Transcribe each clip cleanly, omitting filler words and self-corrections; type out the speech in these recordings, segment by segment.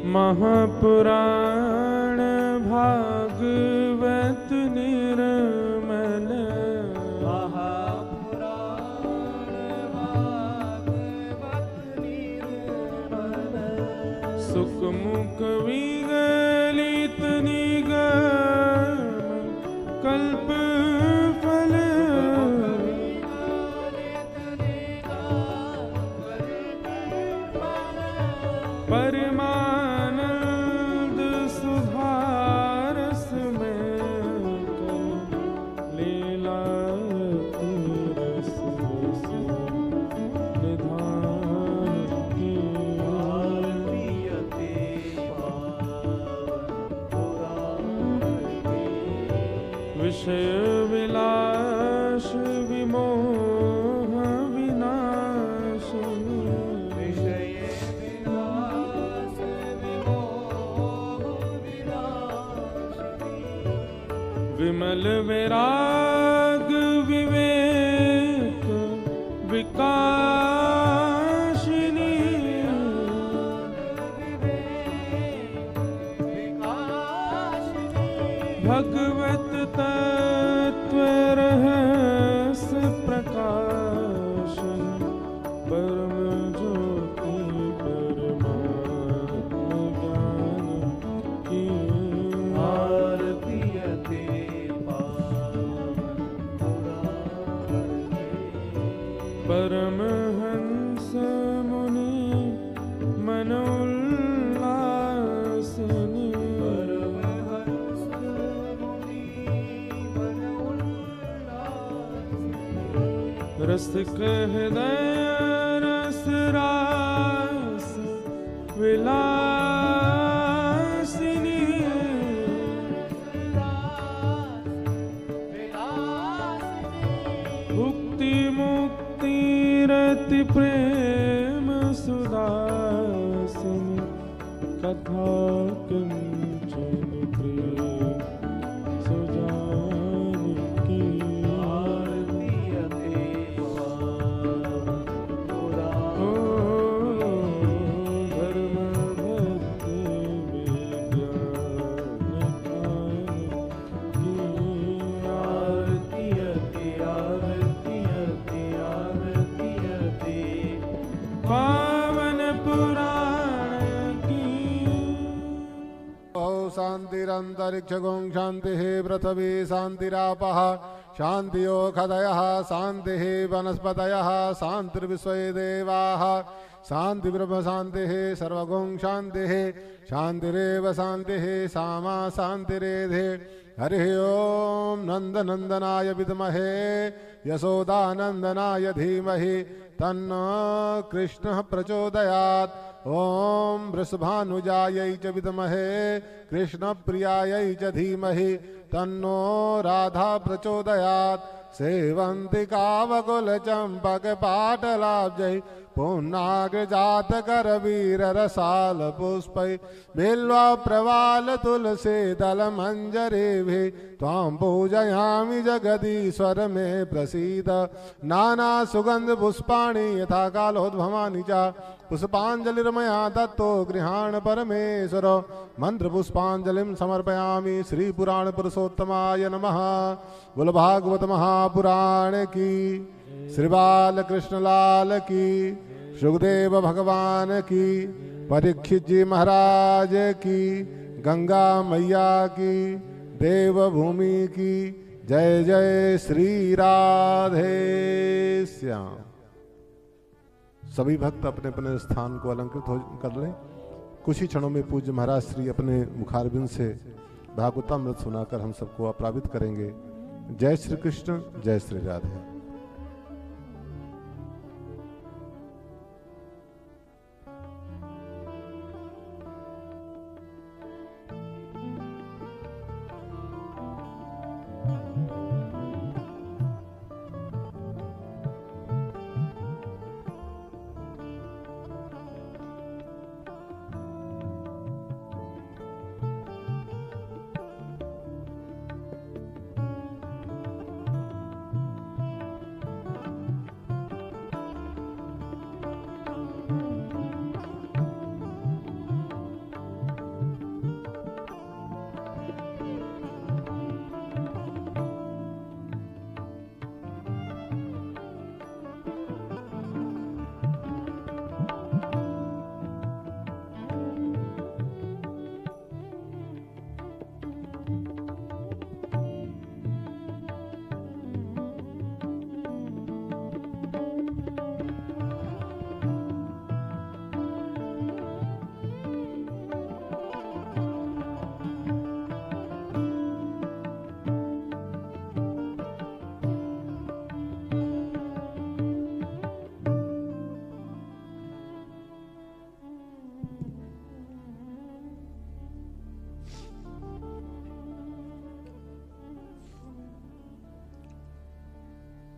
महापुराण भागवत निर्मल, महापुराण भागवत निर्मल, सुखमुख विगलित निगम कल्प फल, परमानंद सुधारस में लीला रस रस निधान की विषय विलास विमोह विनाशिनी, विषय विलास विमोह विनाशिनी, विमल वैराग विवेक विकासिनी, भगवत तत्व रहस्य प्रकाशन, परम ज्योति परमात्म ज्ञान की आरती अति पावन पुराण परमहंस मुनि मनोल्लासिनी, परमहंस मुनि मन उल्लासिनी, रसिक हृदय रस रास विलासिनी, भुक्ति मुक्ति रति प्रेम सुदासिनी, कथा किंचन प्रिय सुजान की आरती अति पावन पुराण ओ धर्म भक्ति विज्ञान ज्ञान की आरती अति आरती अति आरती अति पावन पुराण की। ओ शांतिरंतरिक्ष गुं शांति पृथ्वी शांतिरापः शांतियोखदयः शांति वनस्पतयः शांतिर्विश्वे देवाः शांति ब्रह्म शांति सर्वगुं शांति शांतिरेव शांति सामा शांतिरेधे। हरि ओम नंदनंदनाय विद्महे यशोदानंदनाय धीमहि तन्नो कृष्णः प्रचोदयात्। ओम वृषभानुजायै च विद्महे कृष्णप्रियायै च धीमहि तन्नो राधा प्रचोदयात्। सेवन्ति कावकुलचम्पकपाटलाब्जै पुन्नागजातकरवीररसालपुष्पै बिल्वा प्रवाल तुलसी दलमञ्जरीभिः त्वां पूजयामि जगदीश्वर मे प्रसीद। नाना सुगंध पुष्पाणि यथा कालोद्भवानि च पुष्पाञ्जलिर्मया दत्तो गृहाण परमेश्वर। मंत्र पुष्पाञ्जलिं समर्पयामि श्री पुराण पुरुषोत्तमाय नमः। बोल भागवत महापुराण की, श्री बाल कृष्ण लाल की, सुखदेव भगवान की, परीक्षित जी महाराज की, गंगा मैया की, देवभूमि की जय जय श्री राधे श्याम। सभी भक्त अपने अपने स्थान को अलंकृत कर लें। कुछ ही क्षणों में पूज्य महाराज श्री अपने मुखारबिंद से भागवतामृत सुनाकर हम सबको अपरावित करेंगे। जय श्री कृष्ण, जय श्री राधे।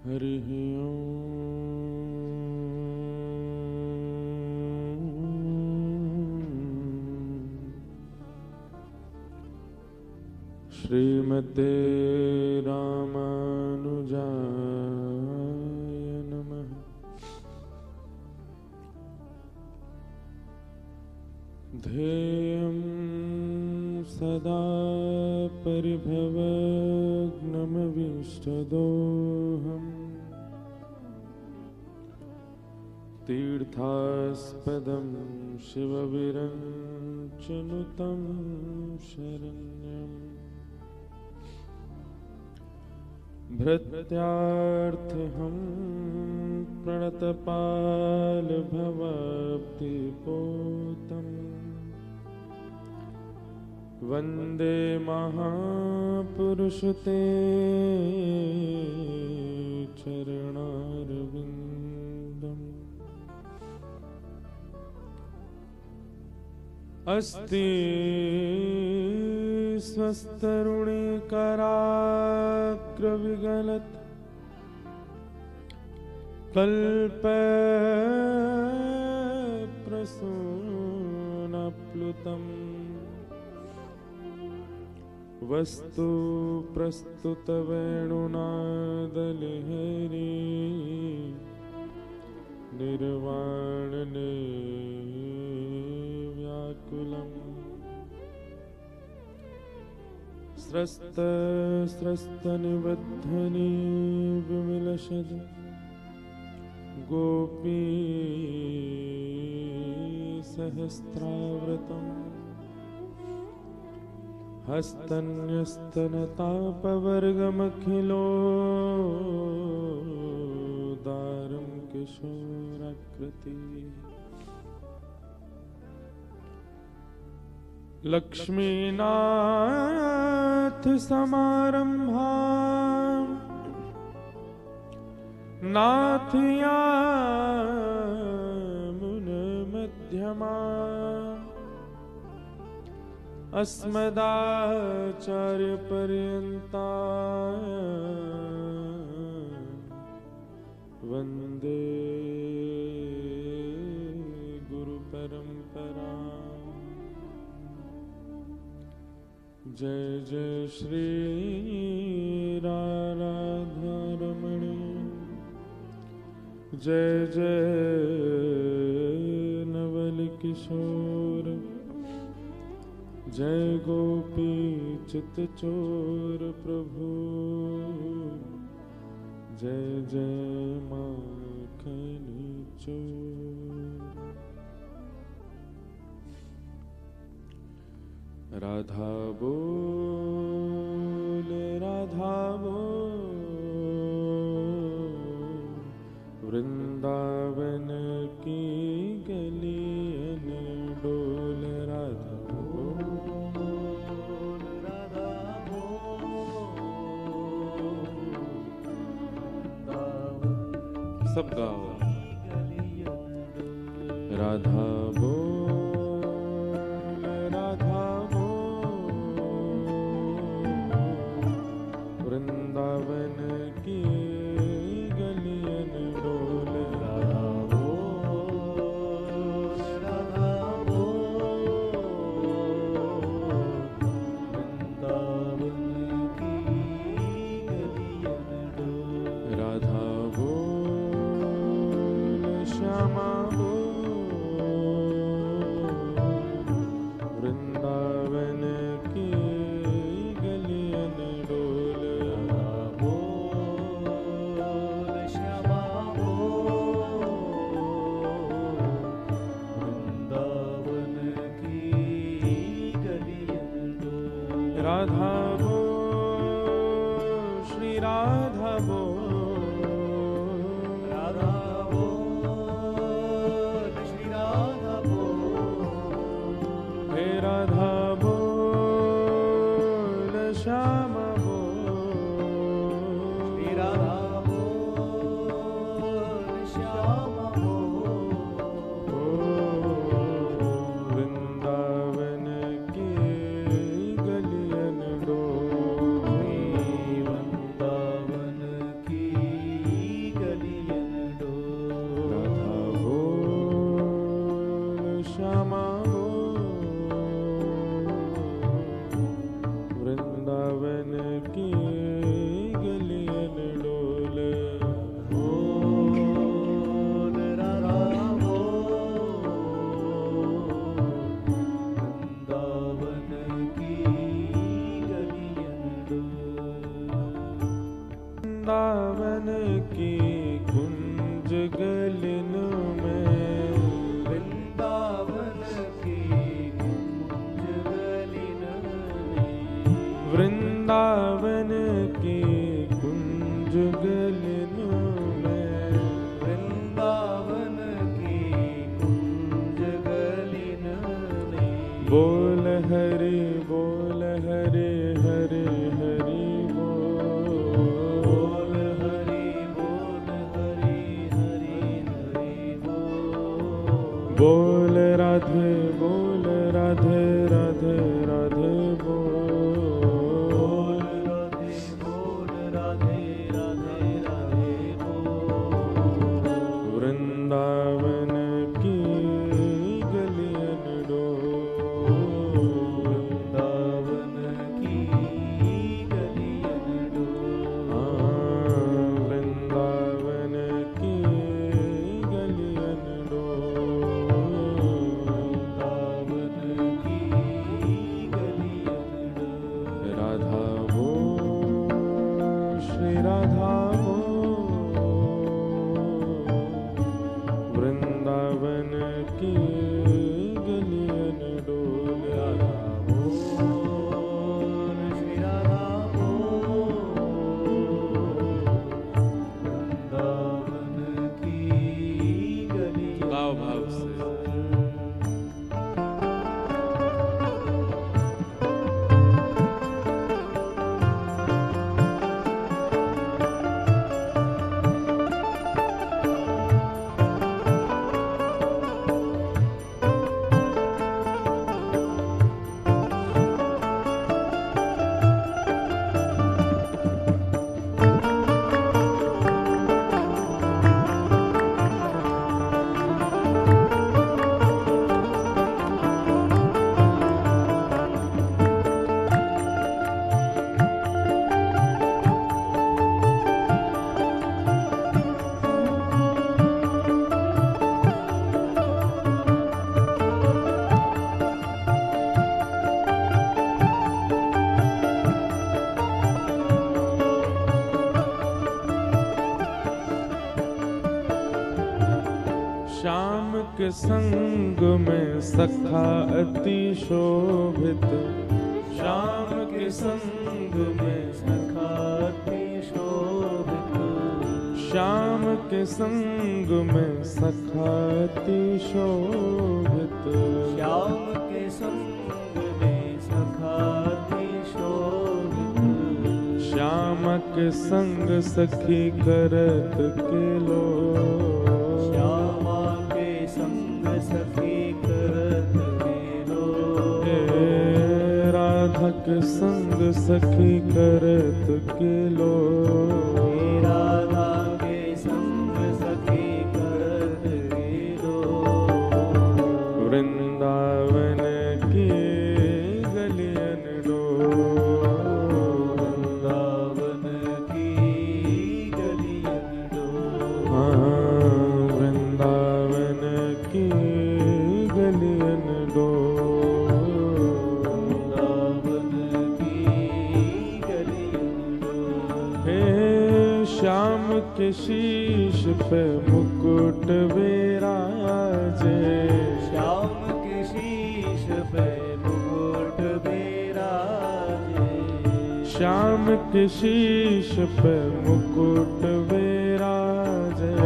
हरिः श्रीमते रामानुजाय नमः। ध्येयं सदा परिभवग्नमविष्टदोहम् तीर्थास्पदं शिवविरञ्चनुतं शरण्यम् भृत्यार्थहं प्रणतपालभवाब्धिपोतम् वन्दे महापुरुषते चरणारविन्दम्। अस्ति स्वस्तरुणिकराग्रविगलत् कल्पप्रसूनप्लुतम् वस्तु प्रस्तुतवेणुनादलहरी निर्वाणने व्याकुलम् स्रस्तनिबद्धनी विमिलषद् गोपी सहस्रावृतम् हस्तन्यस्तनतापवर्गमखिलोदारं किशोराकृति लक्ष्मीनाथ समारंभा नाथयामुनमध्यमा अस्मदाचार्यपर्यन्ता वन्दे गुरुपरम्परा। जय जय श्री राधारमणी, जय जय नवल किशोर, जय गोपी चित्तचोर प्रभु, जय जय माखन चोर। राधा बोल राधा बोल, वृंदावन की गलियन डोल। राधा बोल राधा बोल, सब गाओ। राधा बोल राधा वृंदावन की गलियन डोल। राधा बोल राधा बोल, वृंदावन की गलियन डोल। राधा बोल श्यामा बोल, वृंदावन की गलियन डोल। राधा बोल श्री राधा बोल, राधा बोल श्री राधा बोल, हे राधा बोल श्यामा बोल, श्री राधा बोल श्यामा बोल, वृंदावन की गलियन डोल। बोल हरि बोल हरि हरि हरि बोल हरि हरि हरि बोल। बोल राधे राधे राधे राधे बोल राधे राधे राधे बोल। वृंदावन की गलियन डोल, वृंदावन की गलियन डोल। वृंदावन की गलियन डोल, वृंदावन की गलियन डोल। राधा वो श्री राधा वो वृंदावन की गलियन डोल। राधा बोल श्री राधा बोल। वृंदावन की गलियन गाओ भाव से। श्याम के संग में सखा अति शोभित, श्याम के संग में सखा अति शोभित। श्याम के संग में सखा अति शोभित। श्याम के संग में सखा अति शोभित। श्याम के संग सखी करत के लो, श्यामा के संग सखी करत गेलो। राधा के संग सखी करत के लो, राधा के संग सखी करत गेलो। वृंदावन की गलियन डोल, वृंदावन की गलियन डोल। वृंदावन की गलियन डोल, वृंदावन की गलियन डोल। हे श्याम के शीश पे मुकुट विराजे, श्याम के शीश पे मुकुट विराजे। श्याम के शीश पे मुकुट विराजे। ओ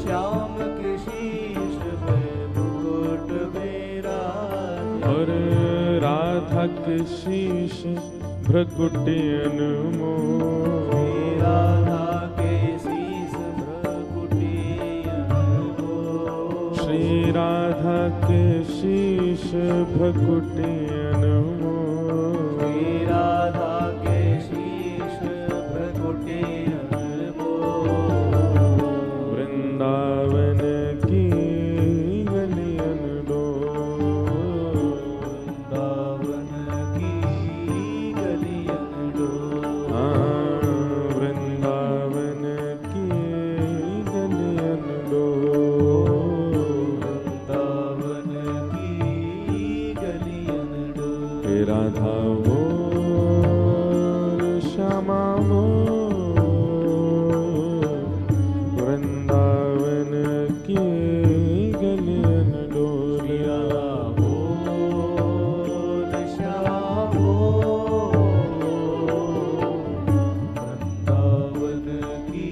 श्याम के शीश पे मुकुट विराजे। और राधा के शीश भ्रकुटी अनमोल, राधा के शीश भ्रकुटी अनमोल। श्री राधा के शीश भ्रकुटी अनमोल। श्री राधा के शीश भ्रकुटी अनमोल। वृंदावन की गलियन डोल, वृंदावन की गलियन डोल। वृंदावन की गलियन डोल, वृंदावन की गलियन डोल। हे राधा बोल श्यामा बोल, वृंदावन की गलियन डोल। राधा बोल श्याम बोल। वृंदावन की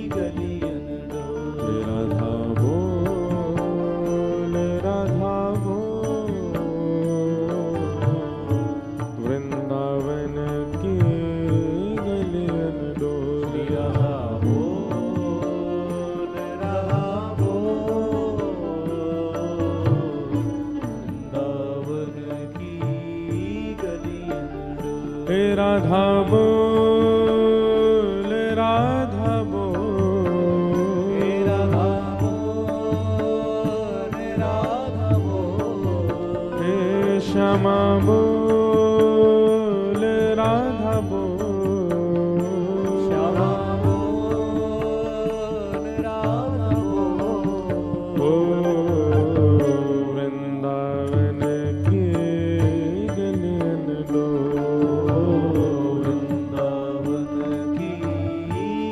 गलियन डोल। हे राधा बोल हे राधा बोल, राधा बोल, हे राधा बोल, हे राधा बोल, हे श्यामा बोल, राधा बोल, श्यामा बोल, राधा बोल, ओ वृंदावन की गलियन डोल, वृंदावन की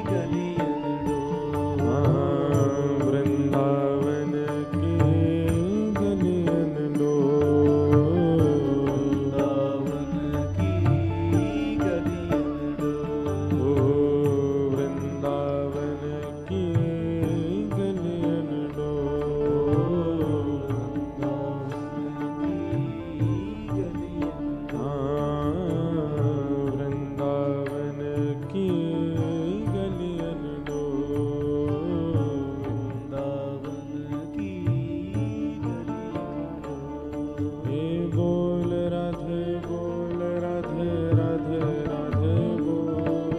गलियन डोल, वृंदावन की गलियन डोल, वृंदावन की गलियन डोल, ओ वृंदावन की गलियन डोल, वृंदावन की गलियन डोल, हे बोल राधे बोल, राधे राधे राधे बोल,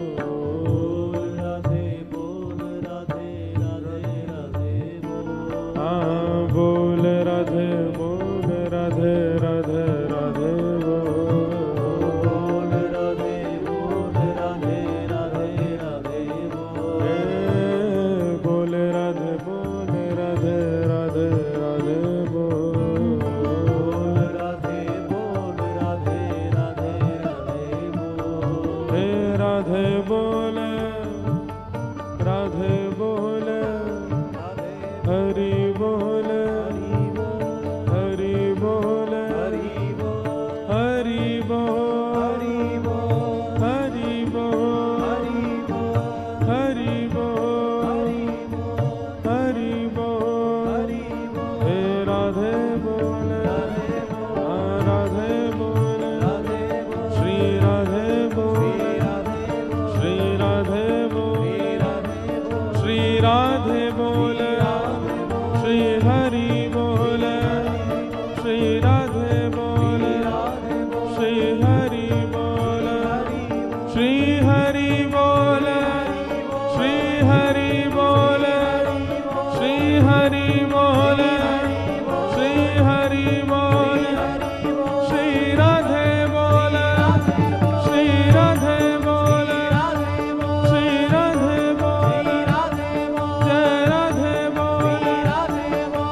राधे बोल, राधे राधे राधे बोल, हाँ बोल राधे बोल, राधे राधे राधे बोल, राधे बोल, राधे राधे राधे बोल, हे बोल राधे बोल, राधे राधे राधे बोल, राधे बोल, राधे राधे राधे बोल, हे राधे बोल, राधे बोल, हरि बोल, हरि बोल, हरि बोल, हरि बोल, हरि बोल, हरि बोल, हे राधे बोल, हाँ राधे बोल, श्री राधे बोल, श्री राधे बोल, श्री राधे बोल, श्री हरि बोल, श्री राधे बोल, श्री हरि बोल, श्री हरि बोल, श्री हरि बोल, श्री हरि बोल, श्री हरि बोल, श्री राधे बोल, श्री राधे बोल, श्री राधे बोल, जय राधे बोल,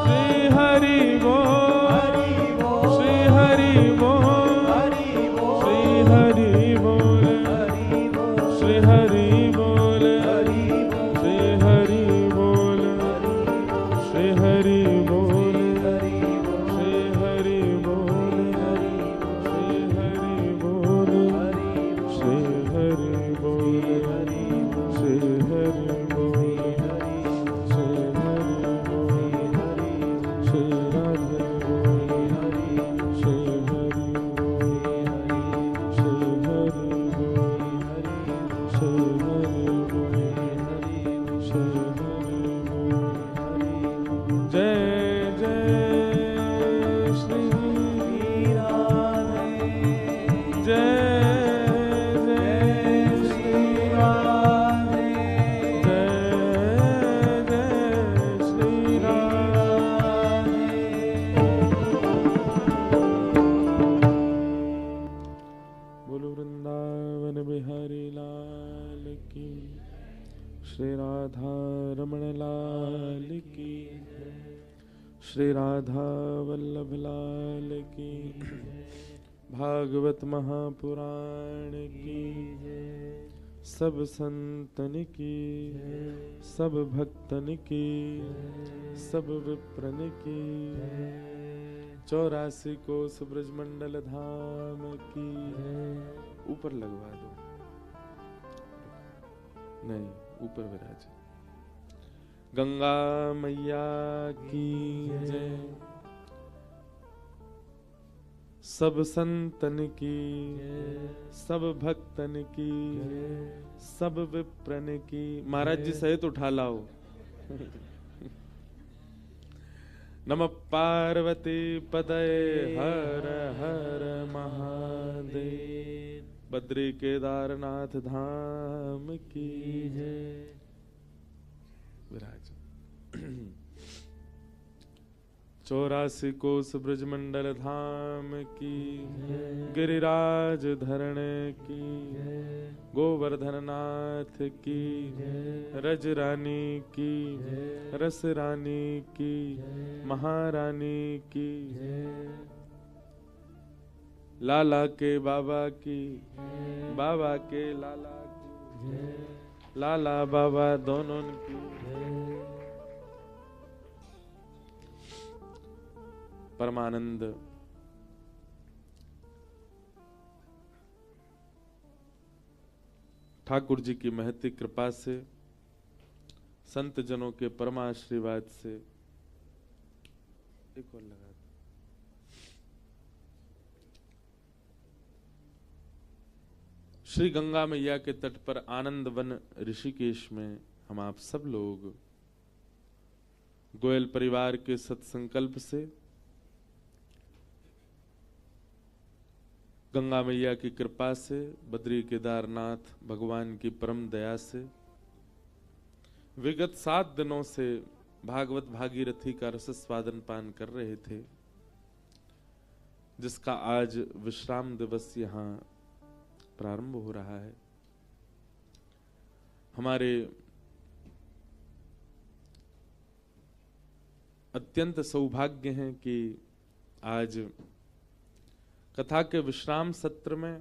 श्री हरि बोल, श्री हरि बोल, श्री हरि बोल, श्री हरि बोल, श्री हरि बोल, श्री हरि बोल, श्री हरि बोल, श्री हरि बोल, श्री हरि बोल, श्री हरि बोल, श्री हरि बोल, श्री राधे बोल, श्री हरि बोल, श्री हरि बोल, श्री हरि बोल, श्री हरि बोल, जय जय श्री राधे, जय जय श्री राधे, जय जय श्री राधे। बोलो वृंदावन बिहारी लाल की, श्री राधा रमण लाल की, श्री राधा वल्लभ लाल की, भागवत महापुराण की, सब संतन की, सब भक्तन की, सब विप्रन की, 84 कोस ब्रजमंडल धाम की। ऊपर लगवा दो, नहीं ऊपर विराज। गंगा मैया की जय, सब संतन की, सब भक्तन की, सब विप्रन की। महाराज जी सहित उठा लाओ। नमः पार्वती पतये हर हर महादेव। बद्री केदारनाथ धाम की जय। विराज 84 कोस ब्रजमंडल धाम की गिरिराज धरण की गोवर्धन नाथ की रज रानी की रस रानी की महारानी की लाला के बाबा की बाबा के लाला की लाला बाबा दोनों की परमानंद ठाकुर जी की महती कृपा से संत जनों के परमाशीर्वाद से एक और लगा दो। श्री गंगा मैया के तट पर आनंद वन ऋषिकेश में हम आप सब लोग गोयल परिवार के सत्संकल्प से गंगा मैया की कृपा से बद्री केदारनाथ भगवान की परम दया से विगत 7 दिनों से भागवत भागीरथी का रस स्वादन पान कर रहे थे, जिसका आज विश्राम दिवस यहाँ प्रारंभ हो रहा है। हमारे अत्यंत सौभाग्य हैं कि आज कथा के विश्राम सत्र में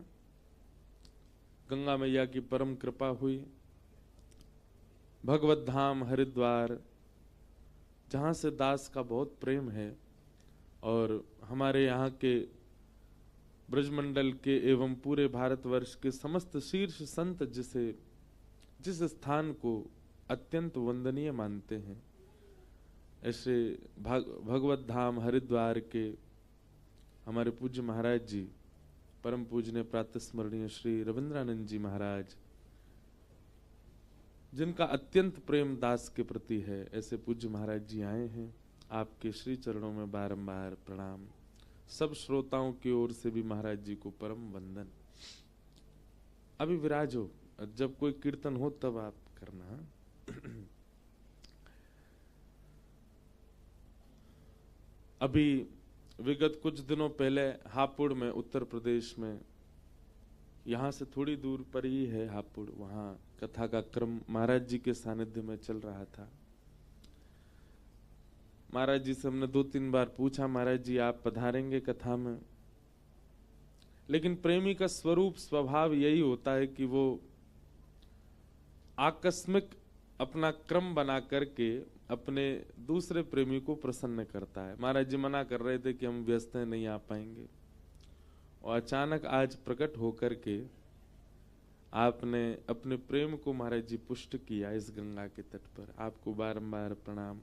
गंगा मैया की परम कृपा हुई। भगवत धाम हरिद्वार, जहाँ से दास का बहुत प्रेम है और हमारे यहाँ के ब्रजमंडल के एवं पूरे भारतवर्ष के समस्त शीर्ष संत जिस स्थान को अत्यंत वंदनीय मानते हैं, ऐसे भगवत धाम हरिद्वार के हमारे पूज्य महाराज जी, परम पूजनीय प्रातः स्मरणीय श्री रविंद्रानंद जी महाराज, जिनका अत्यंत प्रेम दास के प्रति है, ऐसे पूज्य महाराज जी आए हैं। आपके श्री चरणों में बारंबार प्रणाम। सब श्रोताओं की ओर से भी महाराज जी को परम वंदन। अभी विराजो, जब कोई कीर्तन हो तब आप करना। अभी विगत कुछ दिनों पहले हापुड़ में, उत्तर प्रदेश में, यहाँ से थोड़ी दूर पर ही है हापुड़, वहाँ कथा का क्रम महाराज जी के सानिध्य में चल रहा था। महाराज जी से हमने 2-3 बार पूछा, महाराज जी आप पधारेंगे कथा में? लेकिन प्रेमी का स्वरूप स्वभाव यही होता है कि वो आकस्मिक अपना क्रम बना करके अपने दूसरे प्रेमी को प्रसन्न करता है। महाराज जी मना कर रहे थे कि हम व्यस्त हैं, नहीं आ पाएंगे, और अचानक आज प्रकट होकर के आपने अपने प्रेम को महाराज जी पुष्ट किया इस गंगा के तट पर। आपको बारंबार प्रणाम।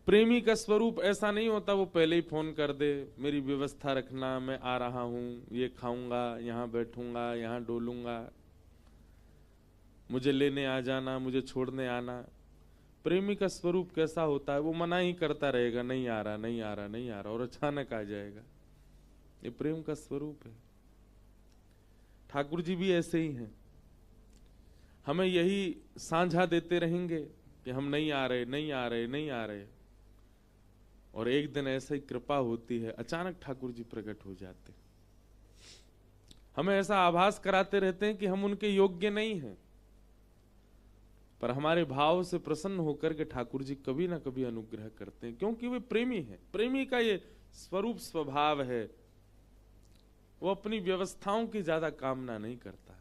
प्रेमी का स्वरूप ऐसा नहीं होता वो पहले ही फोन कर दे, मेरी व्यवस्था रखना, मैं आ रहा हूं, ये खाऊंगा, यहाँ बैठूंगा, यहाँ डोलूंगा, मुझे लेने आ जाना, मुझे छोड़ने आना। प्रेमी का स्वरूप कैसा होता है? वो मना ही करता रहेगा, नहीं आ रहा, नहीं आ रहा, नहीं आ रहा, और अचानक आ जाएगा। ये प्रेम का स्वरूप है। ठाकुर जी भी ऐसे ही हैं, हमें यही साझा देते रहेंगे कि हम नहीं आ रहे, नहीं आ रहे, नहीं आ रहे, और एक दिन ऐसा ही कृपा होती है, अचानक ठाकुर जी प्रकट हो जाते। हमें ऐसा आभास कराते रहते हैं कि हम उनके योग्य नहीं हैं, पर हमारे भाव से प्रसन्न होकर के ठाकुर जी कभी ना कभी अनुग्रह करते हैं, क्योंकि वे प्रेमी हैं। प्रेमी का ये स्वरूप स्वभाव है, वो अपनी व्यवस्थाओं की ज्यादा कामना नहीं करता।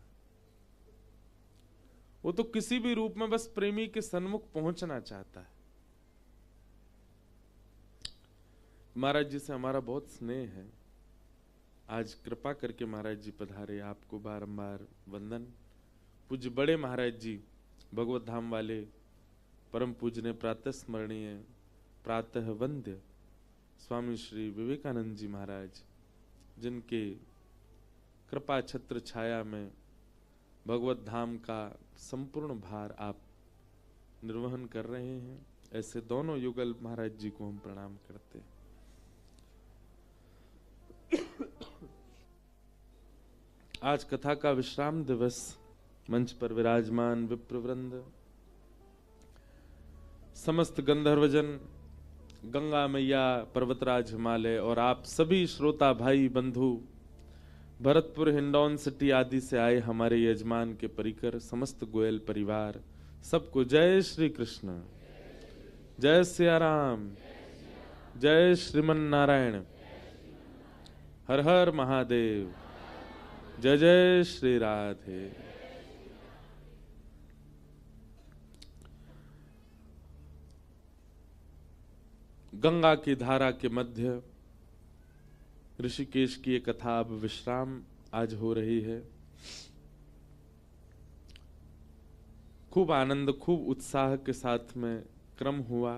वो तो किसी भी रूप में बस प्रेमी के सन्मुख पहुंचना चाहता है। महाराज जी से हमारा बहुत स्नेह है। आज कृपा करके महाराज जी पधारे, आपको बारंबार वंदन। पूज्य बड़े महाराज जी, भगवत धाम वाले, परम पूजनीय प्रातः स्मरणीय प्रातः वंद्य स्वामी श्री विवेकानंद जी महाराज, जिनके कृपा छत्र छाया में भगवत धाम का संपूर्ण भार आप निर्वहन कर रहे हैं, ऐसे दोनों युगल महाराज जी को हम प्रणाम करते हैं। आज कथा का विश्राम दिवस। मंच पर विराजमान विप्रवृंद, समस्त गंधर्वजन, गंगा मैया, पर्वतराज हिमालय और आप सभी श्रोता भाई बंधु, भरतपुर, हिंडौन सिटी आदि से आए हमारे यजमान के परिकर, समस्त गोयल परिवार, सबको जय श्री कृष्ण, जय सिया राम, जय श्रीमन नारायण, हर हर महादेव, जय जय श्री राधे। गंगा की धारा के मध्य ऋषिकेश की एक कथा अब विश्राम आज हो रही है। खूब आनंद, खूब उत्साह के साथ में क्रम हुआ।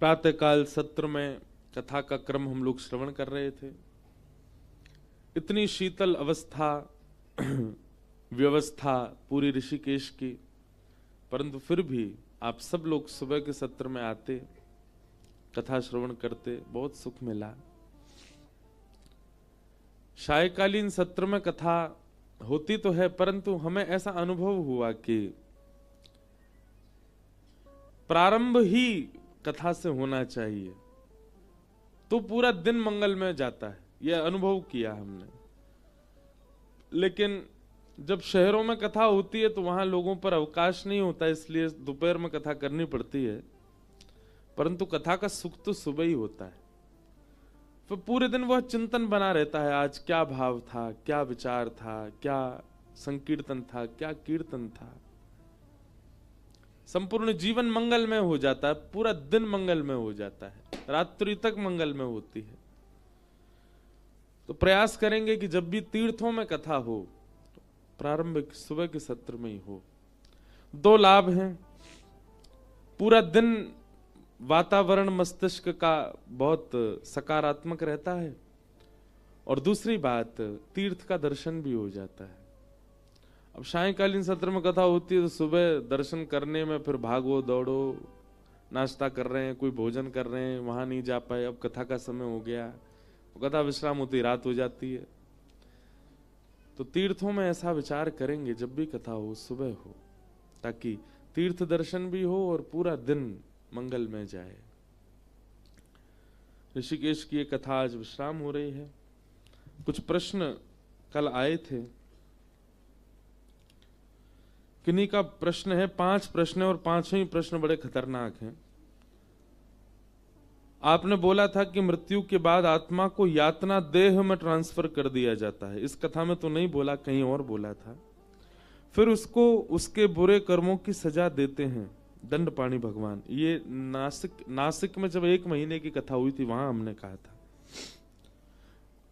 प्रातःकाल सत्र में कथा का क्रम हम लोग श्रवण कर रहे थे। इतनी शीतल अवस्था व्यवस्था पूरी ऋषिकेश की, परंतु फिर भी आप सब लोग सुबह के सत्र में आते, कथा श्रवण करते, बहुत सुख मिला। सायकालीन सत्र में कथा होती तो है, परंतु हमें ऐसा अनुभव हुआ कि प्रारंभ ही कथा से होना चाहिए तो पूरा दिन मंगल में जाता है, यह अनुभव किया हमने। लेकिन जब शहरों में कथा होती है तो वहां लोगों पर अवकाश नहीं होता, इसलिए दोपहर में कथा करनी पड़ती है, परंतु कथा का सुख तो सुबह ही होता है। फिर पूरे दिन वह चिंतन बना रहता है, आज क्या भाव था, क्या विचार था, क्या संकीर्तन था, क्या कीर्तन था। संपूर्ण जीवन मंगल में हो जाता है, पूरा दिन मंगल में हो जाता है, रात्रि तक मंगल में होती है। तो प्रयास करेंगे कि जब भी तीर्थों में कथा हो तो प्रारंभिक सुबह के सत्र में ही हो। दो लाभ हैं, पूरा दिन वातावरण मस्तिष्क का बहुत सकारात्मक रहता है, और दूसरी बात तीर्थ का दर्शन भी हो जाता है। अब सायकालीन सत्र में कथा होती है तो सुबह दर्शन करने में फिर भागो दौड़ो, नाश्ता कर रहे हैं, कोई भोजन कर रहे हैं, वहां नहीं जा पाए, अब कथा का समय हो गया, कथा विश्राम होती रात हो जाती है। तो तीर्थों में ऐसा विचार करेंगे जब भी कथा हो सुबह हो, ताकि तीर्थ दर्शन भी हो और पूरा दिन मंगल में जाए। ऋषिकेश की एक कथा आज विश्राम हो रही है। कुछ प्रश्न कल आए थे, किन्हीं का प्रश्न है, 5 प्रश्न है और 5 ही प्रश्न बड़े खतरनाक हैं। आपने बोला था कि मृत्यु के बाद आत्मा को यातना देह में ट्रांसफर कर दिया जाता है। इस कथा में तो नहीं बोला, कहीं और बोला था। फिर उसको उसके बुरे कर्मों की सजा देते हैं दंडपाणी भगवान। ये नासिक में जब 1 महीने की कथा हुई थी वहां हमने कहा था।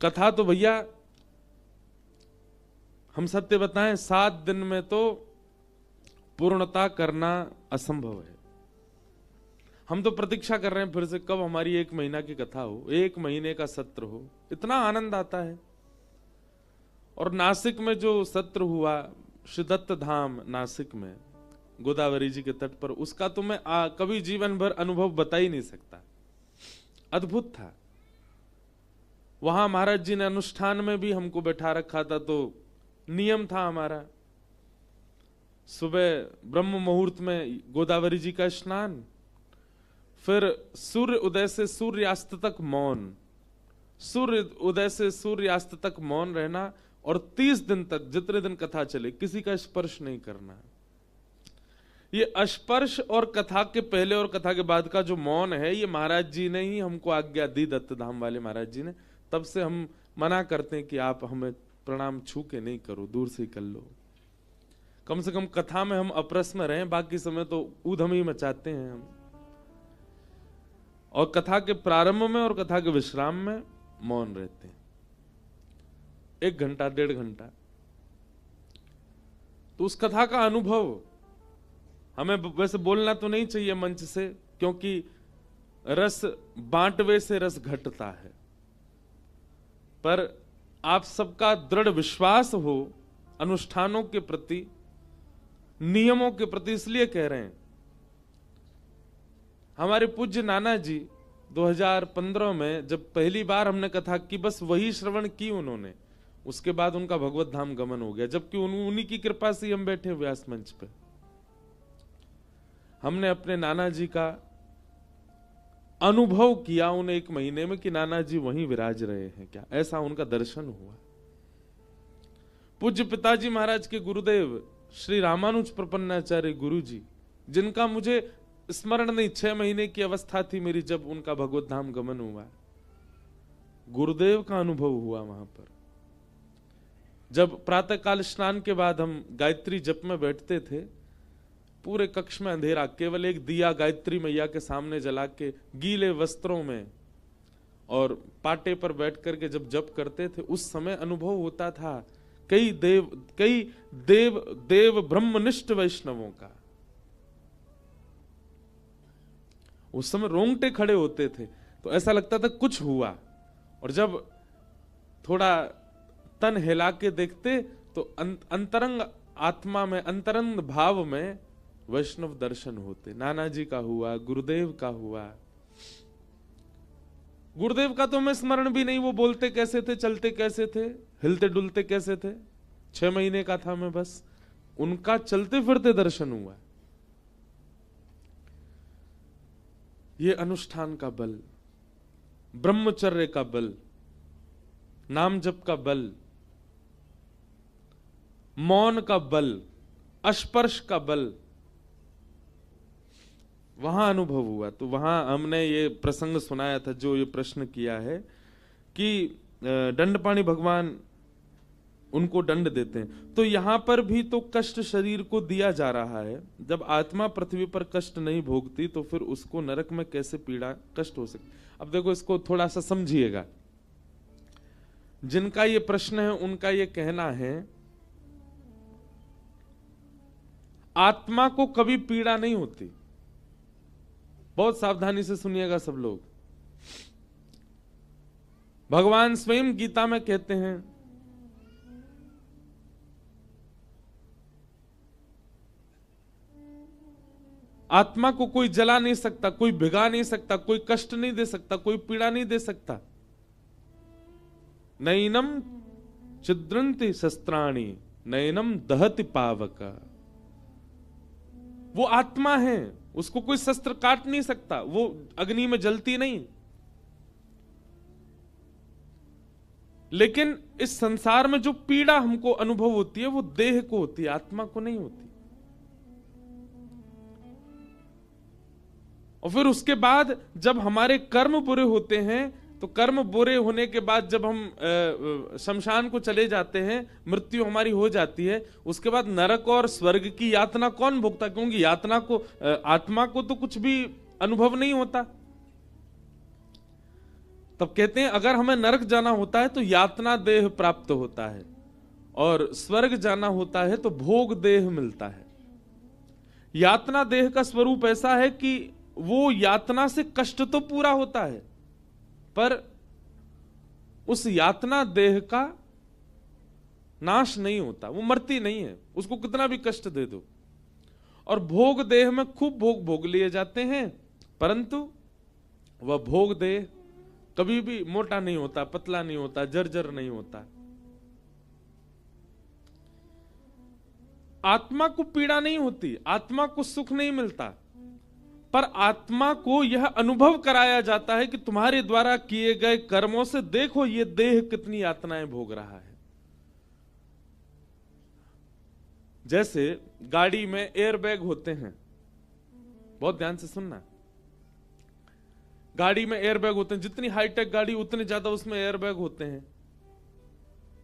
कथा तो भैया हम सत्य बताएं, 7 दिन में तो पूर्णता करना असंभव है। हम तो प्रतीक्षा कर रहे हैं फिर से कब हमारी 1 महीना की कथा हो, 1 महीने का सत्र हो, इतना आनंद आता है। और नासिक में जो सत्र हुआ, श्रीदत्त धाम नासिक में गोदावरी जी के तट पर, उसका तो मैं कभी जीवन भर अनुभव बता ही नहीं सकता। अद्भुत था। वहां महाराज जी ने अनुष्ठान में भी हमको बैठा रखा था, तो नियम था हमारा, सुबह ब्रह्म मुहूर्त में गोदावरी जी का स्नान, फिर सूर्य उदय से सूर्यास्त तक मौन, सूर्य उदय से सूर्यास्त तक मौन रहना, और 30 दिन तक जितने दिन कथा चले किसी का स्पर्श नहीं करना। ये अस्पर्श और कथा के पहले और कथा के बाद का जो मौन है, ये महाराज जी ने ही हमको आज्ञा दी, दत्त धाम वाले महाराज जी ने। तब से हम मना करते हैं कि आप हमें प्रणाम छू के नहीं करो, दूर से ही कर लो। कम से कम कथा में हम अपरस में रहें, बाकी समय तो ऊधम ही मचाते हैं हम। और कथा के प्रारंभ में और कथा के विश्राम में मौन रहते हैं, 1 घंटा 1.5 घंटा। तो उस कथा का अनुभव हमें वैसे बोलना तो नहीं चाहिए मंच से, क्योंकि रस बांटवे से रस घटता है, पर आप सबका दृढ़ विश्वास हो अनुष्ठानों के प्रति, नियमों के प्रति, इसलिए कह रहे हैं। हमारे पूज्य नाना जी 2015 में जब पहली बार हमने कथा की, बस वही श्रवण की उन्होंने, उसके बाद उनका भगवत धाम गमन हो गया, जबकि उन्हीं की कृपा से हम बैठे व्यास मंच पे। हमने अपने नाना जी का अनुभव किया उन 1 महीने में कि नाना जी वहीं विराज रहे हैं क्या, ऐसा उनका दर्शन हुआ। पूज्य पिताजी महाराज के गुरुदेव श्री रामानुज प्रपन्नाचार्य गुरु जी, जिनका मुझे स्मरण नहीं, 6 महीने की अवस्था थी मेरी जब उनका भगवत धाम गमन हुआ, गुरुदेव का अनुभव हुआ वहां पर। जब प्रातः काल स्नान के बाद हम गायत्री जप में बैठते थे, पूरे कक्ष में अंधेरा, केवल एक दिया गायत्री मैया के सामने जला के गीले वस्त्रों में और पाटे पर बैठ करके जब जप करते थे, उस समय अनुभव होता था कई देव ब्रह्मनिष्ठ वैष्णवों का। उस समय रोंगटे खड़े होते थे, तो ऐसा लगता था कुछ हुआ, और जब थोड़ा तन हिला के देखते तो अंतरंग आत्मा में, अंतरंग भाव में वैष्णव दर्शन होते। नाना जी का हुआ, गुरुदेव का हुआ। गुरुदेव का तो मैं स्मरण भी नहीं, वो बोलते कैसे थे, चलते कैसे थे, हिलते डुलते कैसे थे, 6 महीने का था मैं, बस उनका चलते फिरते दर्शन हुआ। ये अनुष्ठान का बल, ब्रह्मचर्य का बल, नाम जप का बल, मौन का बल, स्पर्श का बल, वहां अनुभव हुआ। तो वहां हमने ये प्रसंग सुनाया था, जो ये प्रश्न किया है कि दंडपाणि भगवान उनको दंड देते हैं, तो यहां पर भी तो कष्ट शरीर को दिया जा रहा है। जब आत्मा पृथ्वी पर कष्ट नहीं भोगती तो फिर उसको नरक में कैसे पीड़ा कष्ट हो सकती। अब देखो, इसको थोड़ा सा समझिएगा। जिनका ये प्रश्न है उनका ये कहना है आत्मा को कभी पीड़ा नहीं होती। बहुत सावधानी से सुनिएगा सब लोग। भगवान स्वयं गीता में कहते हैं आत्मा को कोई जला नहीं सकता, कोई भिगा नहीं सकता, कोई कष्ट नहीं दे सकता, कोई पीड़ा नहीं दे सकता। नैनम छिद्रंति शस्त्राणि नैनम दहति पावक। वो आत्मा है, उसको कोई शस्त्र काट नहीं सकता, वो अग्नि में जलती नहीं। लेकिन इस संसार में जो पीड़ा हमको अनुभव होती है वो देह को होती है, आत्मा को नहीं होती। और फिर उसके बाद जब हमारे कर्म बुरे होते हैं, तो कर्म बुरे होने के बाद जब हम शमशान को चले जाते हैं, मृत्यु हमारी हो जाती है, उसके बाद नरक और स्वर्ग की यातना कौन भोगता? क्योंकि यातना को आत्मा को तो कुछ भी अनुभव नहीं होता। तब कहते हैं अगर हमें नरक जाना होता है तो यातना देह प्राप्त होता है, और स्वर्ग जाना होता है तो भोग देह मिलता है। यातना देह का स्वरूप ऐसा है कि वो यातना से कष्ट तो पूरा होता है, पर उस यातना देह का नाश नहीं होता, वो मरती नहीं है, उसको कितना भी कष्ट दे दो। और भोग देह में खूब भोग लिए जाते हैं, परंतु वह भोग देह कभी भी मोटा नहीं होता, पतला नहीं होता, जर्जर नहीं होता। आत्मा को पीड़ा नहीं होती, आत्मा को सुख नहीं मिलता, पर आत्मा को यह अनुभव कराया जाता है कि तुम्हारे द्वारा किए गए कर्मों से देखो ये देह कितनी यातनाएं भोग रहा है। जैसे गाड़ी में एयरबैग होते हैं, बहुत ध्यान से सुनना, गाड़ी में एयरबैग होते हैं, जितनी हाईटेक गाड़ी उतने ज्यादा उसमें एयरबैग होते हैं।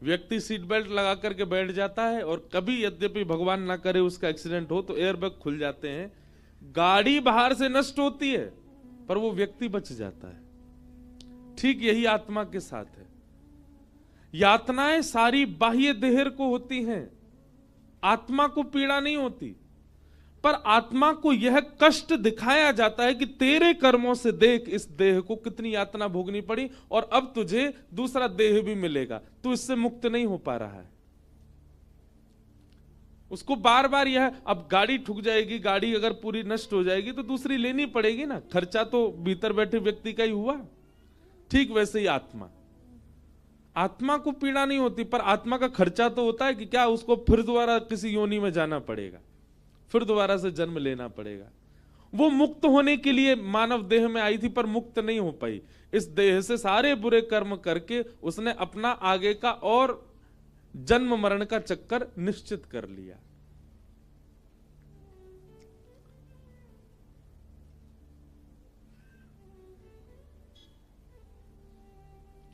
व्यक्ति सीट बेल्ट लगा करके बैठ जाता है, और कभी यद्यपि भगवान ना करे उसका एक्सीडेंट हो तो एयरबैग खुल जाते हैं, गाड़ी बाहर से नष्ट होती है पर वो व्यक्ति बच जाता है। ठीक यही आत्मा के साथ है। यातनाएं सारी बाह्य देह को होती हैं, आत्मा को पीड़ा नहीं होती, पर आत्मा को यह कष्ट दिखाया जाता है कि तेरे कर्मों से देख इस देह को कितनी यातना भोगनी पड़ी, और अब तुझे दूसरा देह भी मिलेगा, तू इससे मुक्त नहीं हो पा रहा है। उसको बार बार यह, अब गाड़ी ठुक जाएगी, गाड़ी अगर पूरी नष्ट हो जाएगी तो दूसरी लेनी पड़ेगी ना, खर्चा तो भीतर बैठे व्यक्ति का ही हुआ। ठीक वैसे ही आत्मा को पीड़ा नहीं होती, पर आत्मा का खर्चा तो होता है कि क्या उसको फिर दोबारा किसी योनि में जाना पड़ेगा, फिर दोबारा से जन्म लेना पड़ेगा। वो मुक्त होने के लिए मानव देह में आई थी, पर मुक्त नहीं हो पाई। इस देह से सारे बुरे कर्म करके उसने अपना आगे का और जन्म मरण का चक्कर निश्चित कर लिया।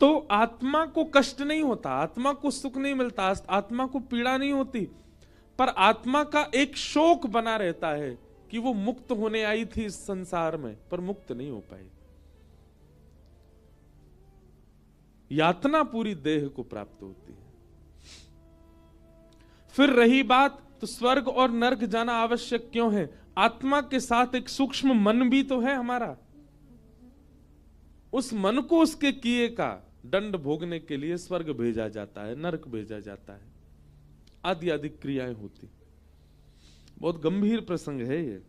तो आत्मा को कष्ट नहीं होता, आत्मा को सुख नहीं मिलता, आत्मा को पीड़ा नहीं होती, पर आत्मा का एक शोक बना रहता है कि वो मुक्त होने आई थी इस संसार में, पर मुक्त नहीं हो पाई। यातना पूरी देह को प्राप्त होती है। फिर रही बात, तो स्वर्ग और नरक जाना आवश्यक क्यों है? आत्मा के साथ एक सूक्ष्म मन भी तो है हमारा। उस मन को उसके किए का दंड भोगने के लिए स्वर्ग भेजा जाता है, नरक भेजा जाता है, आदि आदि क्रियाएं होती। बहुत गंभीर प्रसंग है ये।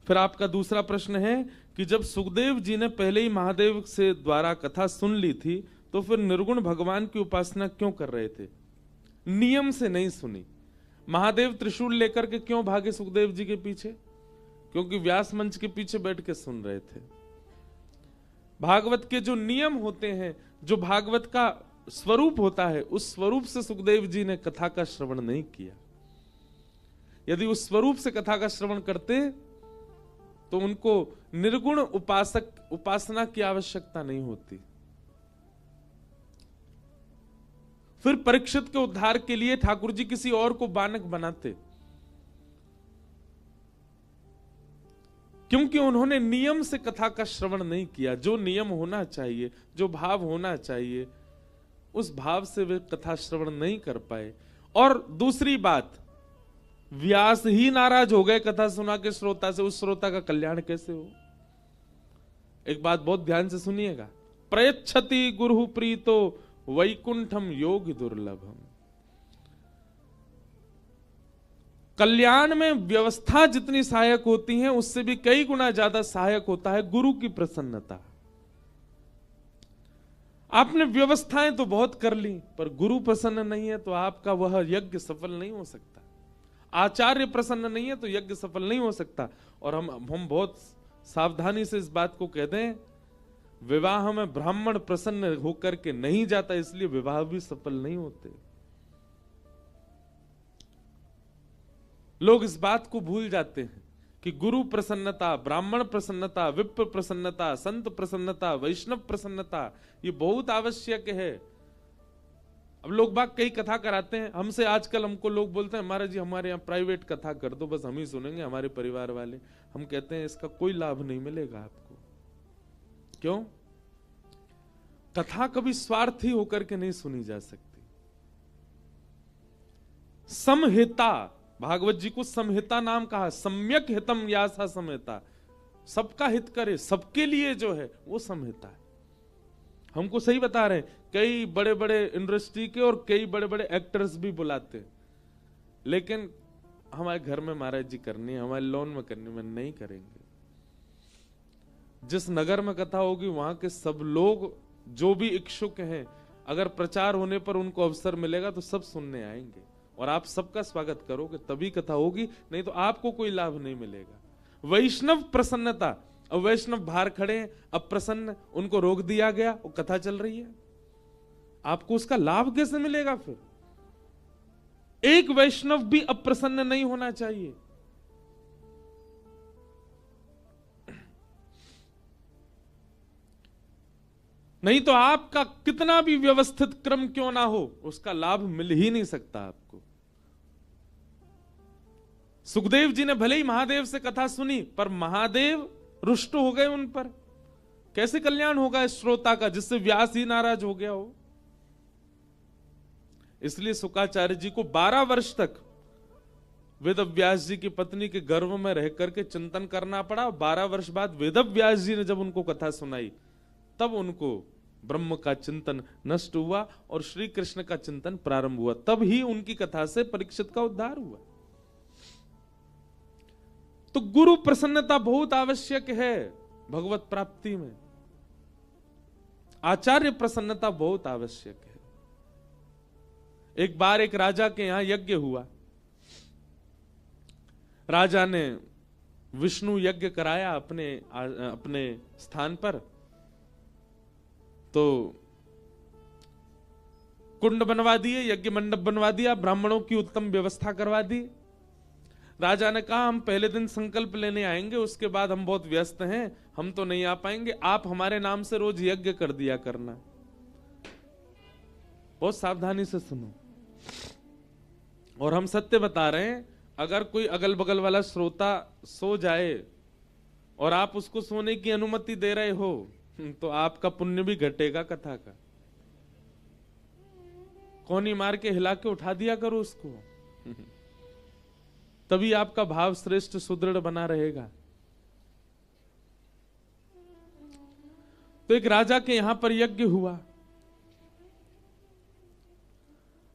फिर आपका दूसरा प्रश्न है कि जब सुखदेव जी ने पहले ही महादेव से द्वारा कथा सुन ली थी, तो फिर निर्गुण भगवान की उपासना क्यों कर रहे थे? नियम से नहीं सुनी। महादेव त्रिशूल लेकर के क्यों भागे सुखदेव जी के पीछे? क्योंकि व्यास मंच के पीछे बैठ के सुन रहे थे। भागवत के जो नियम होते हैं, जो भागवत का स्वरूप होता है, उस स्वरूप से सुखदेव जी ने कथा का श्रवण नहीं किया। यदि उस स्वरूप से कथा का श्रवण करते तो उनको निर्गुण उपासना की आवश्यकता नहीं होती। फिर परीक्षित के उद्धार के लिए ठाकुर जी किसी और को बानक बनाते, क्योंकि उन्होंने नियम से कथा का श्रवण नहीं किया। जो नियम होना चाहिए, जो भाव होना चाहिए, उस भाव से वे कथा श्रवण नहीं कर पाए। और दूसरी बात, व्यास ही नाराज हो गए कथा सुना के श्रोता से, उस श्रोता का कल्याण कैसे हो? एक बात बहुत ध्यान से सुनिएगा, प्रयच्छति गुरु प्रीतो वैकुंठम योग दुर्लभम। कल्याण में व्यवस्था जितनी सहायक होती है, उससे भी कई गुना ज्यादा सहायक होता है गुरु की प्रसन्नता। आपने व्यवस्थाएं तो बहुत कर ली, पर गुरु प्रसन्न नहीं है तो आपका वह यज्ञ सफल नहीं हो सकता। आचार्य प्रसन्न नहीं है तो यज्ञ सफल नहीं हो सकता। और हम बहुत सावधानी से इस बात को कहते हैं, विवाह में ब्राह्मण प्रसन्न होकर के नहीं जाता, इसलिए विवाह भी सफल नहीं होते। लोग इस बात को भूल जाते हैं कि गुरु प्रसन्नता, ब्राह्मण प्रसन्नता, विप्र प्रसन्नता, संत प्रसन्नता, वैष्णव प्रसन्नता, ये बहुत आवश्यक है। अब लोग बाग कई कथा कराते हैं हमसे, आजकल हमको लोग बोलते हैं महाराज जी हमारे यहाँ प्राइवेट कथा कर दो, बस हम ही सुनेंगे, हमारे परिवार वाले। हम कहते हैं इसका कोई लाभ नहीं मिलेगा आपको। क्यों? कथा कभी स्वार्थी होकर के नहीं सुनी जा सकती। समहिता, भागवत जी को समहिता नाम कहा, सम्यक हितम यासा समहिता, सबका हित करे, सबके लिए जो है वो समहिता है। हमको सही बता रहे हैं, कई बड़े बड़े इंडस्ट्री के और कई बड़े बड़े एक्टर्स भी बुलाते, लेकिन हमारे घर में महाराज जी करनी है, हमारे लॉन में करनी, में नहीं करेंगे। जिस नगर में कथा होगी वहां के सब लोग जो भी इच्छुक हैं, अगर प्रचार होने पर उनको अवसर मिलेगा तो सब सुनने आएंगे, और आप सबका स्वागत करोगे तभी कथा होगी, नहीं तो आपको कोई लाभ नहीं मिलेगा। वैष्णव प्रसन्नता, अब वैष्णव बाहर खड़े हैं, अब प्रसन्न, उनको रोक दिया गया, वो कथा चल रही है, आपको उसका लाभ कैसे मिलेगा? फिर एक वैष्णव भी अप्रसन्न नहीं होना चाहिए। नहीं तो आपका कितना भी व्यवस्थित क्रम क्यों ना हो, उसका लाभ मिल ही नहीं सकता आपको। सुखदेव जी ने भले ही महादेव से कथा सुनी, पर महादेव रुष्ट हो गए उन पर। कैसे कल्याण होगा इस श्रोता का जिससे व्यास ही नाराज हो गया हो? इसलिए शुकाचार्य जी को 12 वर्ष तक वेदव्यास जी की पत्नी के गर्भ में रह करके चिंतन करना पड़ा। 12 वर्ष बाद वेदव्यास जी ने जब उनको कथा सुनाई, तब उनको ब्रह्म का चिंतन नष्ट हुआ और श्री कृष्ण का चिंतन प्रारंभ हुआ। तब ही उनकी कथा से परीक्षित का उद्धार हुआ। तो गुरु प्रसन्नता बहुत आवश्यक है भगवत प्राप्ति में। आचार्य प्रसन्नता बहुत आवश्यक है। एक बार एक राजा के यहां यज्ञ हुआ। राजा ने विष्णु यज्ञ कराया अपने स्थान पर। तो कुंड बनवा दिए, यज्ञ मंडप बनवा दिया, ब्राह्मणों की उत्तम व्यवस्था करवा दी। राजा ने कहा हम पहले दिन संकल्प लेने आएंगे, उसके बाद हम बहुत व्यस्त हैं, हम तो नहीं आ पाएंगे, आप हमारे नाम से रोज यज्ञ कर दिया करना। बहुत सावधानी से सुनो। और हम सत्य बता रहे हैं, अगर कोई अगल बगल वाला श्रोता सो जाए और आप उसको सोने की अनुमति दे रहे हो तो आपका पुण्य भी घटेगा कथा का। कोनी मार के हिला के उठा दिया करो उसको तभी आपका भाव श्रेष्ठ सुदृढ़ बना रहेगा। तो एक राजा के यहां पर यज्ञ हुआ।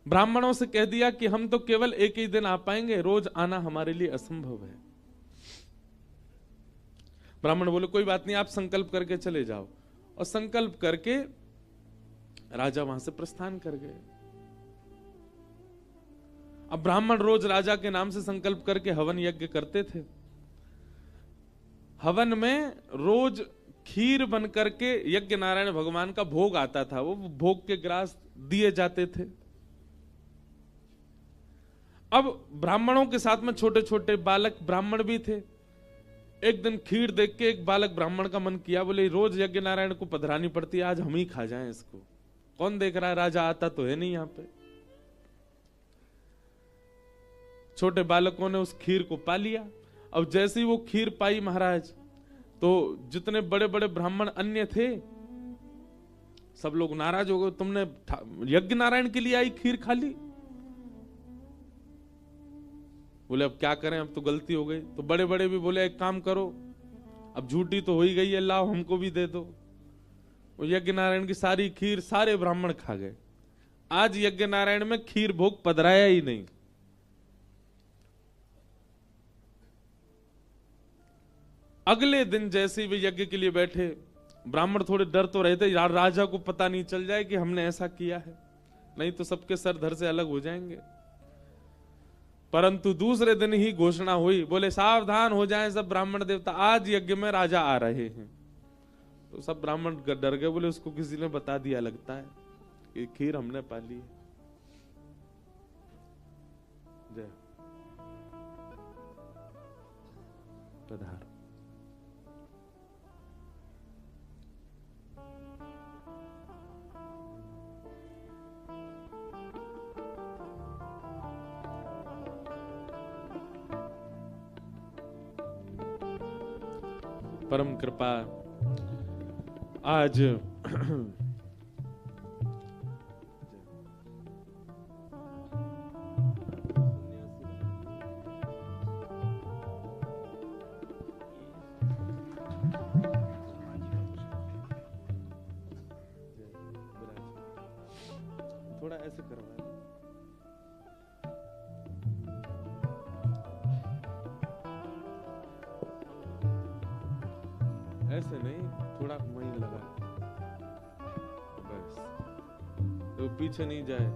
ब्राह्मणों से कह दिया कि हम तो केवल एक ही दिन आ पाएंगे, रोज आना हमारे लिए असंभव है। ब्राह्मण बोले कोई बात नहीं, आप संकल्प करके चले जाओ। और संकल्प करके राजा वहां से प्रस्थान कर गए। अब ब्राह्मण रोज राजा के नाम से संकल्प करके हवन यज्ञ करते थे। हवन में रोज खीर बन करके यज्ञ नारायण भगवान का भोग आता था, वो भोग के ग्रास दिए जाते थे। अब ब्राह्मणों के साथ में छोटे छोटे बालक ब्राह्मण भी थे। एक दिन खीर देख के एक बालक ब्राह्मण का मन किया, बोले रोज यज्ञ नारायण को पधरानी पड़ती है, आज हम ही खा जाएं इसको। कौन देख रहा है, राजा आता तो है नहीं यहां पे। छोटे बालकों ने उस खीर को पा लिया। अब जैसे ही वो खीर पाई महाराज, तो जितने बड़े बड़े ब्राह्मण अन्य थे सब लोग नाराज हो गए, तुमने यज्ञ नारायण के लिए आई खीर खा ली। बोले अब क्या करें, अब तो गलती हो गई। तो बड़े बड़े भी बोले एक काम करो, अब झूठी तो हो ही गई है, लाओ हमको भी दे दो। वो यज्ञ नारायण की सारी खीर सारे ब्राह्मण खा गए। आज यज्ञ नारायण में खीर भोग पधराया ही नहीं। अगले दिन जैसे वे यज्ञ के लिए बैठे, ब्राह्मण थोड़े डर तो रहे थे, यार राजा को पता नहीं चल जाए कि हमने ऐसा किया है, नहीं तो सबके सर धर से अलग हो जाएंगे। परंतु दूसरे दिन ही घोषणा हुई, बोले सावधान हो जाएं सब ब्राह्मण देवता, आज यज्ञ में राजा आ रहे हैं। तो सब ब्राह्मण डर गए, बोले उसको किसी ने बता दिया लगता है कि खीर हमने पा ली है। जय पधार। परम कृपा आज थोड़ा ऐसे करवा, ऐसे नहीं, थोड़ा वहीं लगा बस, तो पीछे नहीं जाए।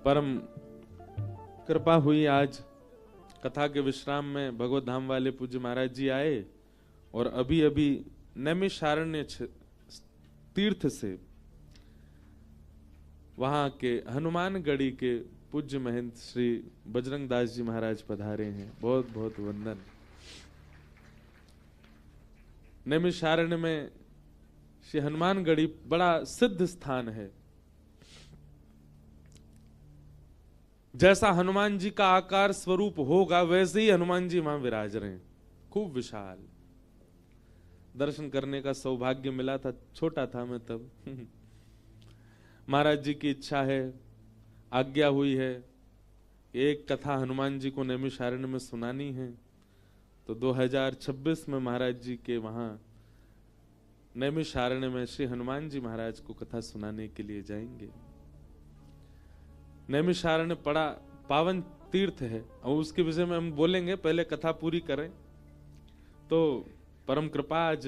परम कृपा हुई, आज कथा के विश्राम में भगवत धाम वाले पूज्य महाराज जी आए और अभी अभी नैमिषारण्य तीर्थ से वहां के हनुमानगढ़ी के पूज्य महंत श्री बजरंग दास जी महाराज पधारे हैं। बहुत बहुत वंदन। नैमिषारण्य में श्री हनुमानगढ़ी बड़ा सिद्ध स्थान है। जैसा हनुमान जी का आकार स्वरूप होगा वैसे ही हनुमान जी वहां विराज रहे हैं, खूब विशाल। दर्शन करने का सौभाग्य मिला था, छोटा था मैं तब। महाराज जी की इच्छा है, आज्ञा हुई है, एक कथा हनुमान जी को नैमिषारण्य में सुनानी है। तो 2026 में महाराज जी के वहां नैमिषारण्य में श्री हनुमान जी महाराज को कथा सुनाने के लिए जाएंगे। नैमिषारण्य बड़ा पावन तीर्थ है और उसके विषय में हम बोलेंगे, पहले कथा पूरी करें। तो परम कृपा आज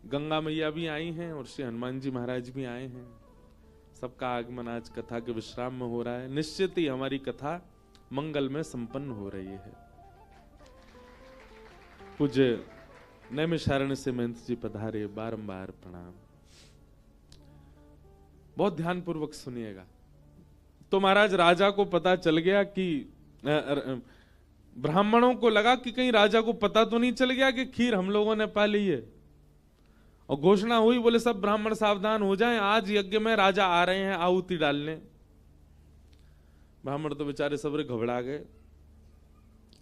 गंगा मैया भी आई हैं और श्री हनुमान जी महाराज भी आए हैं। सबका आगमन आज कथा के विश्राम में हो रहा है। निश्चित ही हमारी कथा मंगल में संपन्न हो रही है। पूज्य नैमिषारण्य से महंत जी पधारे, बारंबार प्रणाम। बहुत ध्यान पूर्वक सुनिएगा। तो महाराज राजा को पता चल गया कि ब्राह्मणों को लगा कि कहीं राजा को पता तो नहीं चल गया कि खीर हम लोगों ने पा ली है। और घोषणा हुई, बोले सब ब्राह्मण सावधान हो जाएं, आज यज्ञ में राजा आ रहे हैं आहुति डालने। ब्राह्मण तो बेचारे सबरे घबरा गए।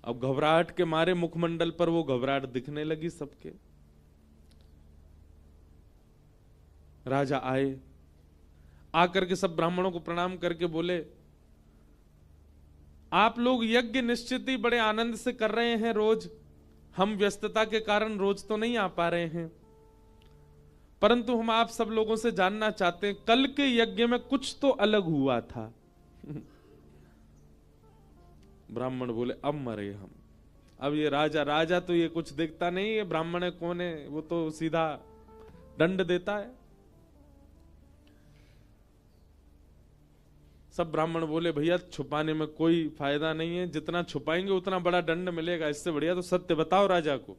अब घबराहट के मारे मुखमंडल पर वो घबराहट दिखने लगी सबके। राजा आए, आकर के सब ब्राह्मणों को प्रणाम करके बोले, आप लोग यज्ञ निश्चित ही बड़े आनंद से कर रहे हैं रोज। हम व्यस्तता के कारण रोज तो नहीं आ पा रहे हैं, परंतु हम आप सब लोगों से जानना चाहते हैं, कल के यज्ञ में कुछ तो अलग हुआ था। ब्राह्मण बोले, अब मरे हम। अब ये राजा तो ये कुछ देखता नहीं है, ब्राह्मण है कौन है, वो तो सीधा दंड देता है। सब ब्राह्मण बोले, भैया छुपाने में कोई फायदा नहीं है, जितना छुपाएंगे उतना बड़ा दंड मिलेगा, इससे बढ़िया तो सत्य बताओ राजा को।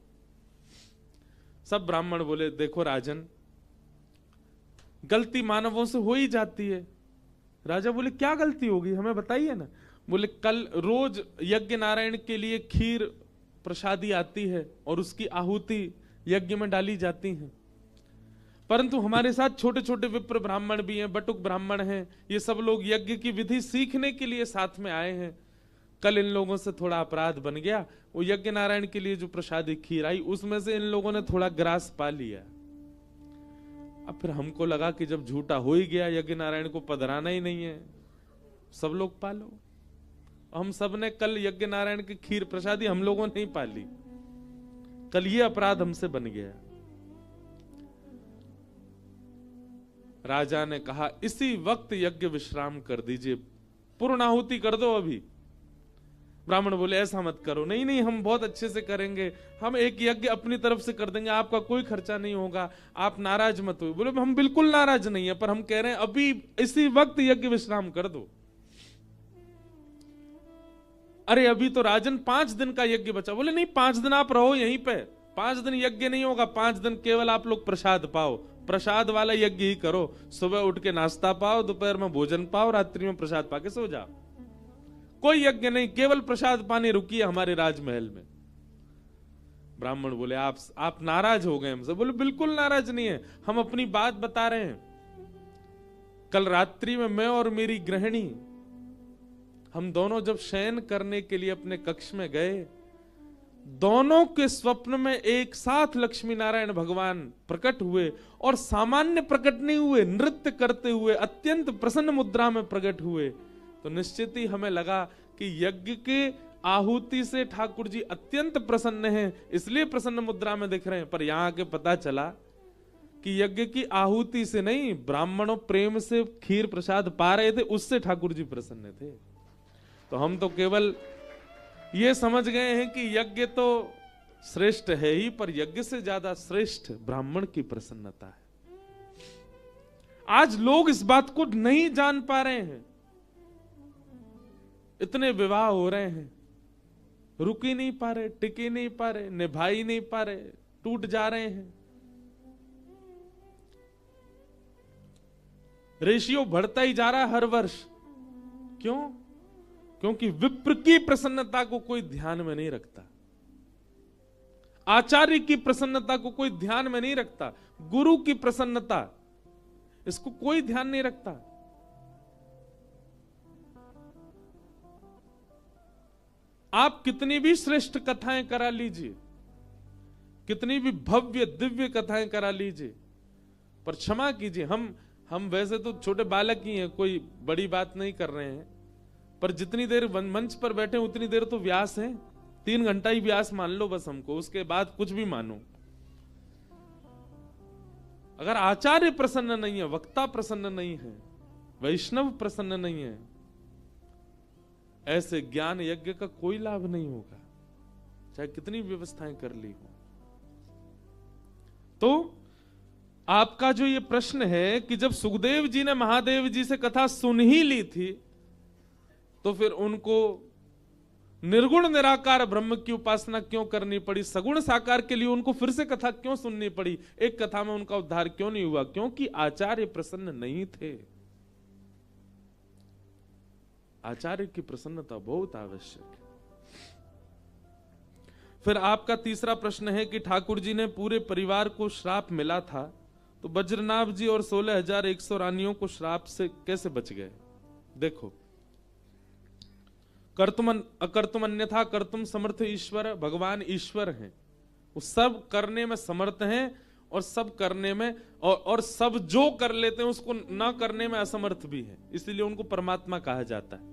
सब ब्राह्मण बोले, देखो राजन, गलती मानवों से हो ही जाती है। राजा बोले, क्या गलती होगी, हमें बताइए ना। बोले, कल रोज यज्ञ नारायण के लिए खीर प्रसादी आती है और उसकी आहुति यज्ञ में डाली जाती है, परंतु हमारे साथ छोटे छोटे विप्र ब्राह्मण भी हैं, बटुक ब्राह्मण हैं, ये सब लोग यज्ञ की विधि सीखने के लिए साथ में आए हैं। कल इन लोगों से थोड़ा अपराध बन गया, वो यज्ञ नारायण के लिए जो प्रसादी खीर आई उसमें से इन लोगों ने थोड़ा ग्रास पा लिया। अब फिर हमको लगा कि जब झूठा हो ही गया, यज्ञ नारायण को पधराना ही नहीं है, सब लोग पालो। हम सब ने कल यज्ञ नारायण की खीर प्रसादी हम लोगों ने ही पाली, कल ये अपराध हमसे बन गया। राजा ने कहा, इसी वक्त यज्ञ विश्राम कर दीजिए, पूर्णाहुति कर दो अभी। ब्राह्मण बोले, ऐसा मत करो। नहीं नहीं, हम बहुत अच्छे से करेंगे, हम एक यज्ञ अपनी तरफ से कर देंगे, आपका कोई खर्चा नहीं होगा, आप नाराज मत हो। बोले, हम बिल्कुल नाराज नहीं है, पर हम कह रहे हैं अभी इसी वक्त यज्ञ विश्राम कर दो। अरे अभी तो राजन 5 दिन का यज्ञ बचा। बोले, नहीं 5 दिन आप रहो यहीं पे, 5 दिन यज्ञ नहीं होगा, 5 दिन केवल आप लोग प्रसाद पाओ, प्रसाद वाला यज्ञ ही करो। सुबह उठ के नाश्ता पाओ, दोपहर में भोजन पाओ, रात्रि में प्रसाद पाके सो जाओ। कोई यज्ञ नहीं, केवल प्रसाद पाने रुकिए हमारे राजमहल में। ब्राह्मण बोले, आप नाराज हो गए हमसे। बोले, बिल्कुल नाराज नहीं है, हम अपनी बात बता रहे हैं। कल रात्रि में मैं और मेरी गृहिणी, हम दोनों जब शयन करने के लिए अपने कक्ष में गए, दोनों के स्वप्न में एक साथ लक्ष्मी नारायण भगवान प्रकट हुए, और सामान्य प्रकट नहीं हुए, नृत्य करते हुए अत्यंत प्रसन्न मुद्रा में प्रकट हुए। तो निश्चित ही हमें लगा कि यज्ञ के आहुति से ठाकुर जी अत्यंत प्रसन्न हैं, इसलिए प्रसन्न मुद्रा में दिख रहे हैं। पर यहां आके पता चला कि यज्ञ की आहुति से नहीं, ब्राह्मणों प्रेम से खीर प्रसाद पा रहे थे, उससे ठाकुर जी प्रसन्न थे। तो हम तो केवल ये समझ गए हैं कि यज्ञ तो श्रेष्ठ है ही, पर यज्ञ से ज्यादा श्रेष्ठ ब्राह्मण की प्रसन्नता है। आज लोग इस बात को नहीं जान पा रहे हैं। इतने विवाह हो रहे हैं, रुक ही नहीं पा रहे, टिक ही नहीं पा रहे, निभा ही नहीं पा रहे, टूट जा रहे हैं। रेशियो बढ़ता ही जा रहा है हर वर्ष। क्यों? क्योंकि विप्र की प्रसन्नता को कोई ध्यान में नहीं रखता, आचार्य की प्रसन्नता को कोई ध्यान में नहीं रखता, गुरु की प्रसन्नता, इसको कोई ध्यान नहीं रखता। आप कितनी भी श्रेष्ठ कथाएं करा लीजिए, कितनी भी भव्य दिव्य कथाएं करा लीजिए, पर क्षमा कीजिए, हम वैसे तो छोटे बालक ही हैं, कोई बड़ी बात नहीं कर रहे हैं, पर जितनी देर मंच पर बैठे उतनी देर तो व्यास है। 3 घंटा ही व्यास मान लो बस हमको, उसके बाद कुछ भी मानो। अगर आचार्य प्रसन्न नहीं है, वक्ता प्रसन्न नहीं है, वैष्णव प्रसन्न नहीं है, ऐसे ज्ञान यज्ञ का कोई लाभ नहीं होगा, चाहे कितनी व्यवस्थाएं कर ली हो। तो आपका जो ये प्रश्न है कि जब सुखदेव जी ने महादेव जी से कथा सुन ही ली थी, तो फिर उनको निर्गुण निराकार ब्रह्म की उपासना क्यों करनी पड़ी, सगुण साकार के लिए उनको फिर से कथा क्यों सुननी पड़ी, एक कथा में उनका उद्धार क्यों नहीं हुआ? क्योंकि आचार्य प्रसन्न नहीं थे। आचार्य की प्रसन्नता बहुत आवश्यक है। फिर आपका तीसरा प्रश्न है कि ठाकुर जी ने पूरे परिवार को श्राप मिला था, तो बज्रनाभ जी और 16,100 रानियों को श्राप से कैसे बच गए? देखो, कर्तुम अकर्तुम अन्यथा कर्तुम समर्थ ईश्वर, भगवान ईश्वर हैं, वो सब करने में समर्थ हैं और सब करने में और सब जो कर लेते हैं उसको ना करने में असमर्थ भी है, इसलिए उनको परमात्मा कहा जाता है।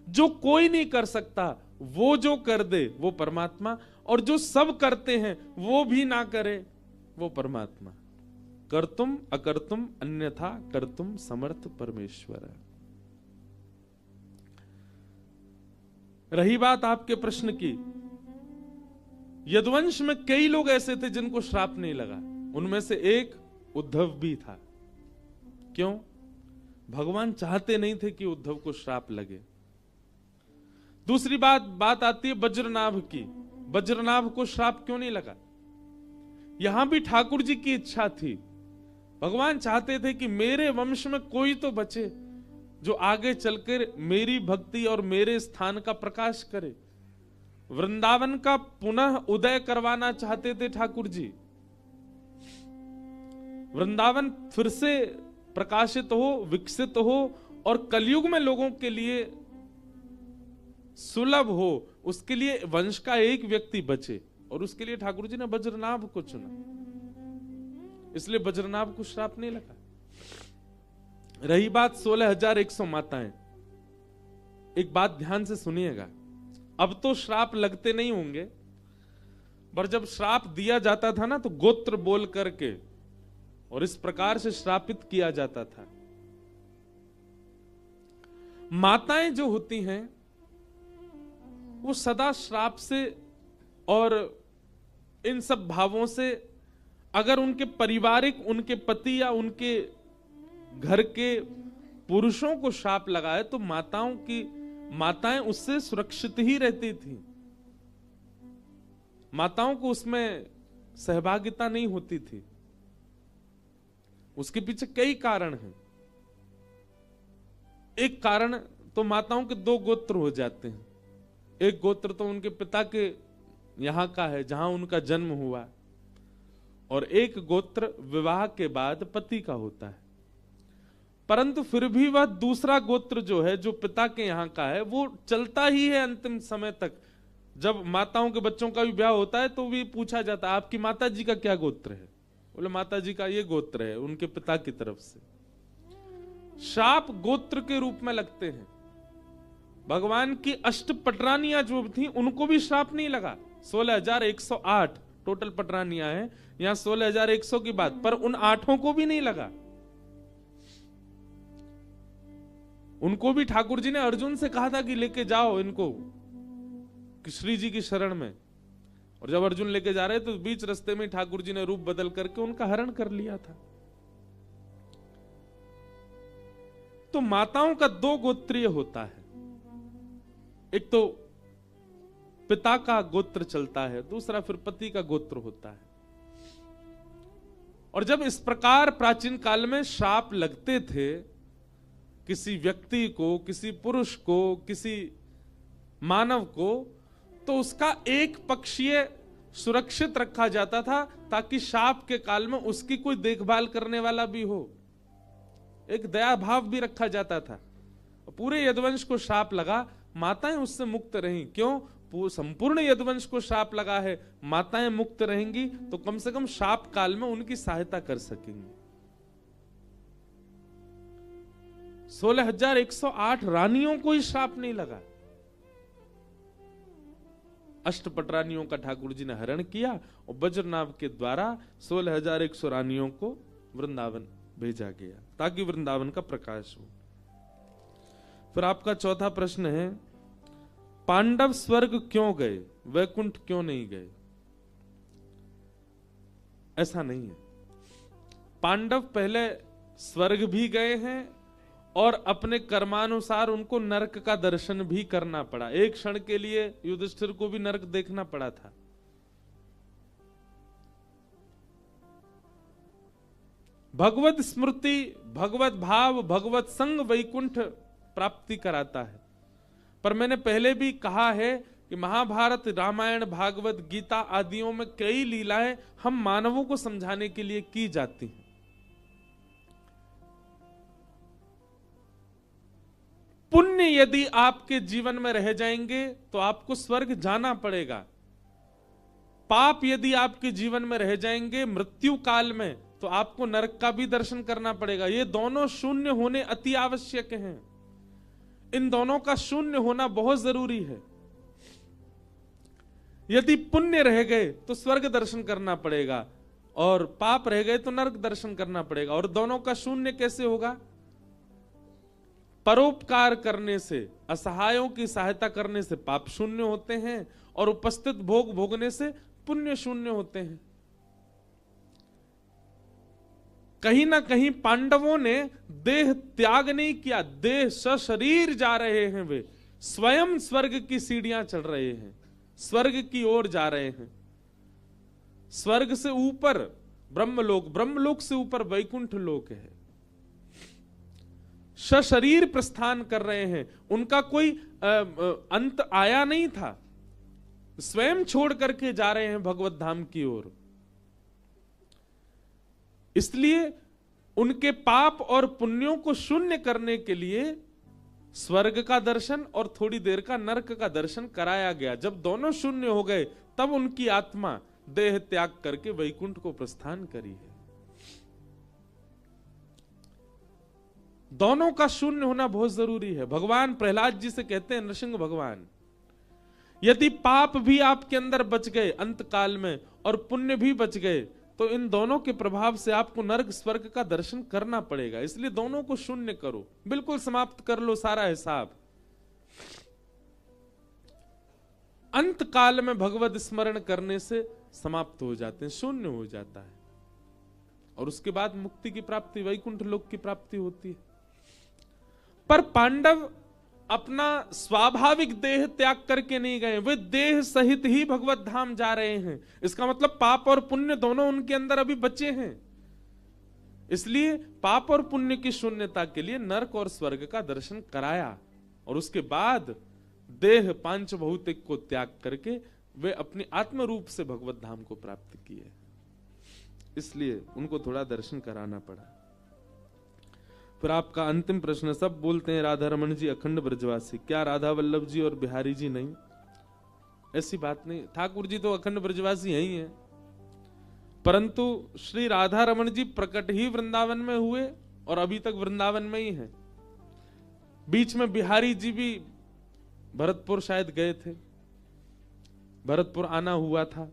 जो कोई नहीं कर सकता वो जो कर दे वो परमात्मा, और जो सब करते हैं वो भी ना करे वो परमात्मा। कर्तुम अकर्तुम अन्यथा कर्तुम समर्थ परमेश्वर है। रही बात आपके प्रश्न की, यदुवंश में कई लोग ऐसे थे जिनको श्राप नहीं लगा, उनमें से एक उद्धव भी था। क्यों? भगवान चाहते नहीं थे कि उद्धव को श्राप लगे। दूसरी बात आती है वज्रनाभ की। वज्रनाभ को श्राप क्यों नहीं लगा? यहां भी ठाकुर जी की इच्छा थी, भगवान चाहते थे कि मेरे वंश में कोई तो बचे जो आगे चलकर मेरी भक्ति और मेरे स्थान का प्रकाश करे। वृंदावन का पुनः उदय करवाना चाहते थे ठाकुर जी। वृंदावन फिर से प्रकाशित हो, विकसित हो और कलयुग में लोगों के लिए सुलभ हो, उसके लिए वंश का एक व्यक्ति बचे, और उसके लिए ठाकुर जी ने वज्रनाभ को चुना, इसलिए वज्रनाभ को श्राप नहीं लगा। रही बात 16,100 माताएं, एक बात ध्यान से सुनिएगा, अब तो श्राप लगते नहीं होंगे, पर जब श्राप दिया जाता था ना तो गोत्र बोल करके और इस प्रकार से श्रापित किया जाता था। माताएं जो होती हैं वो सदा श्राप से और इन सब भावों से, अगर उनके पारिवारिक, उनके पति या उनके घर के पुरुषों को श्राप लगाए तो माताएं उससे सुरक्षित ही रहती थी, माताओं को उसमें सहभागिता नहीं होती थी। उसके पीछे कई कारण हैं। एक कारण तो माताओं के 2 गोत्र हो जाते हैं। एक गोत्र तो उनके पिता के यहां का है जहां उनका जन्म हुआ, और एक गोत्र विवाह के बाद पति का होता है। परंतु फिर भी वह दूसरा गोत्र जो है, जो पिता के यहां का है, वो चलता ही है अंतिम समय तक। जब माताओं के बच्चों का भी ब्याह होता है तो भी पूछा जाता है आपकी माता जी का क्या गोत्र है? बोले माता जी का ये गोत्र है, उनके पिता की तरफ से। श्राप गोत्र के रूप में लगते हैं। भगवान की अष्ट पटरानियां जो थी उनको भी श्राप नहीं लगा। 16,108 टोटल पटरानियां हैं, यहां 16,100 की बात, पर उन 8 को भी नहीं लगा। उनको भी ठाकुर जी ने अर्जुन से कहा था कि लेके जाओ इनको श्री जी की शरण में, और जब अर्जुन लेके जा रहे तो बीच रास्ते में ठाकुर जी ने रूप बदल करके उनका हरण कर लिया था। तो माताओं का 2 गोत्रीय होता है, एक तो पिता का गोत्र चलता है, दूसरा फिर पति का गोत्र होता है। और जब इस प्रकार प्राचीन काल में श्राप लगते थे किसी व्यक्ति को, किसी पुरुष को, किसी मानव को, तो उसका एक पक्षीय सुरक्षित रखा जाता था ताकि शाप के काल में उसकी कोई देखभाल करने वाला भी हो, एक दया भाव भी रखा जाता था। पूरे यदुवंश को शाप लगा, माताएं उससे मुक्त रहीं। क्यों? संपूर्ण यदुवंश को शाप लगा है, माताएं मुक्त रहेंगी तो कम से कम शाप काल में उनकी सहायता कर सकेंगी। 16,108 रानियों को ही श्राप नहीं लगा। अष्टपट रानियों का ठाकुर जी ने हरण किया और वज्रनाभ के द्वारा 16,100 रानियों को वृंदावन भेजा गया ताकि वृंदावन का प्रकाश हो। फिर आपका चौथा प्रश्न है, पांडव स्वर्ग क्यों गए, वैकुंठ क्यों नहीं गए? ऐसा नहीं है। पांडव पहले स्वर्ग भी गए हैं और अपने कर्मानुसार उनको नरक का दर्शन भी करना पड़ा। एक क्षण के लिए युधिष्ठिर को भी नरक देखना पड़ा था। भगवत स्मृति, भगवत भाव, भगवत संग वैकुंठ प्राप्ति कराता है। पर मैंने पहले भी कहा है कि महाभारत, रामायण, भागवत, गीता आदियों में कई लीलाएं हम मानवों को समझाने के लिए की जाती हैं। पुण्य यदि आपके जीवन में रह जाएंगे तो आपको स्वर्ग जाना पड़ेगा। पाप यदि आपके जीवन में रह जाएंगे मृत्यु काल में तो आपको नरक का भी दर्शन करना पड़ेगा। ये दोनों शून्य होने अति आवश्यक हैं। इन दोनों का शून्य होना बहुत जरूरी है। यदि पुण्य रह गए तो स्वर्ग दर्शन करना पड़ेगा और पाप रह गए तो नरक दर्शन करना पड़ेगा। और दोनों का शून्य कैसे होगा? परोपकार करने से, असहायों की सहायता करने से पाप शून्य होते हैं और उपस्थित भोग भोगने से पुण्य शून्य होते हैं। कहीं ना कहीं पांडवों ने देह त्याग नहीं किया, देह सशरीर जा रहे हैं। वे स्वयं स्वर्ग की सीढ़ियां चढ़ रहे हैं, स्वर्ग की ओर जा रहे हैं। स्वर्ग से ऊपर ब्रह्मलोक, ब्रह्मलोक से ऊपर वैकुंठ लोक है। सशरीर प्रस्थान कर रहे हैं। उनका कोई अंत आया नहीं था, स्वयं छोड़ करके जा रहे हैं भगवत धाम की ओर। इसलिए उनके पाप और पुण्यों को शून्य करने के लिए स्वर्ग का दर्शन और थोड़ी देर का नरक का दर्शन कराया गया। जब दोनों शून्य हो गए तब उनकी आत्मा देह त्याग करके वैकुंठ को प्रस्थान करी है। दोनों का शून्य होना बहुत जरूरी है। भगवान प्रहलाद जी से कहते हैं, नृसिंह भगवान, यदि पाप भी आपके अंदर बच गए अंत काल में और पुण्य भी बच गए तो इन दोनों के प्रभाव से आपको नरक स्वर्ग का दर्शन करना पड़ेगा। इसलिए दोनों को शून्य करो, बिल्कुल समाप्त कर लो सारा हिसाब। अंत काल में भगवत स्मरण करने से समाप्त हो जाते हैं, शून्य हो जाता है और उसके बाद मुक्ति की प्राप्ति, वैकुंठ लोक की प्राप्ति होती है। पर पांडव अपना स्वाभाविक देह त्याग करके नहीं गए, वे देह सहित ही भगवत धाम जा रहे हैं। इसका मतलब पाप और पुण्य दोनों उनके अंदर अभी बचे हैं। इसलिए पाप और पुण्य की शून्यता के लिए नरक और स्वर्ग का दर्शन कराया और उसके बाद देह पांच भौतिक को त्याग करके वे अपने आत्म रूप से भगवत धाम को प्राप्त किए। इसलिए उनको थोड़ा दर्शन कराना पड़ा। फिर आपका अंतिम प्रश्न, सब बोलते हैं राधा रमन जी अखंड ब्रजवासी, क्या राधा वल्लभ जी और बिहारी जी नहीं? ऐसी बात नहीं, ठाकुर जी तो अखंड ब्रजवासी ही हैं, परंतु श्री राधा रमन जी प्रकट ही वृंदावन में हुए और अभी तक वृंदावन में ही हैं। बीच में बिहारी जी भी भरतपुर शायद गए थे, भरतपुर आना हुआ था।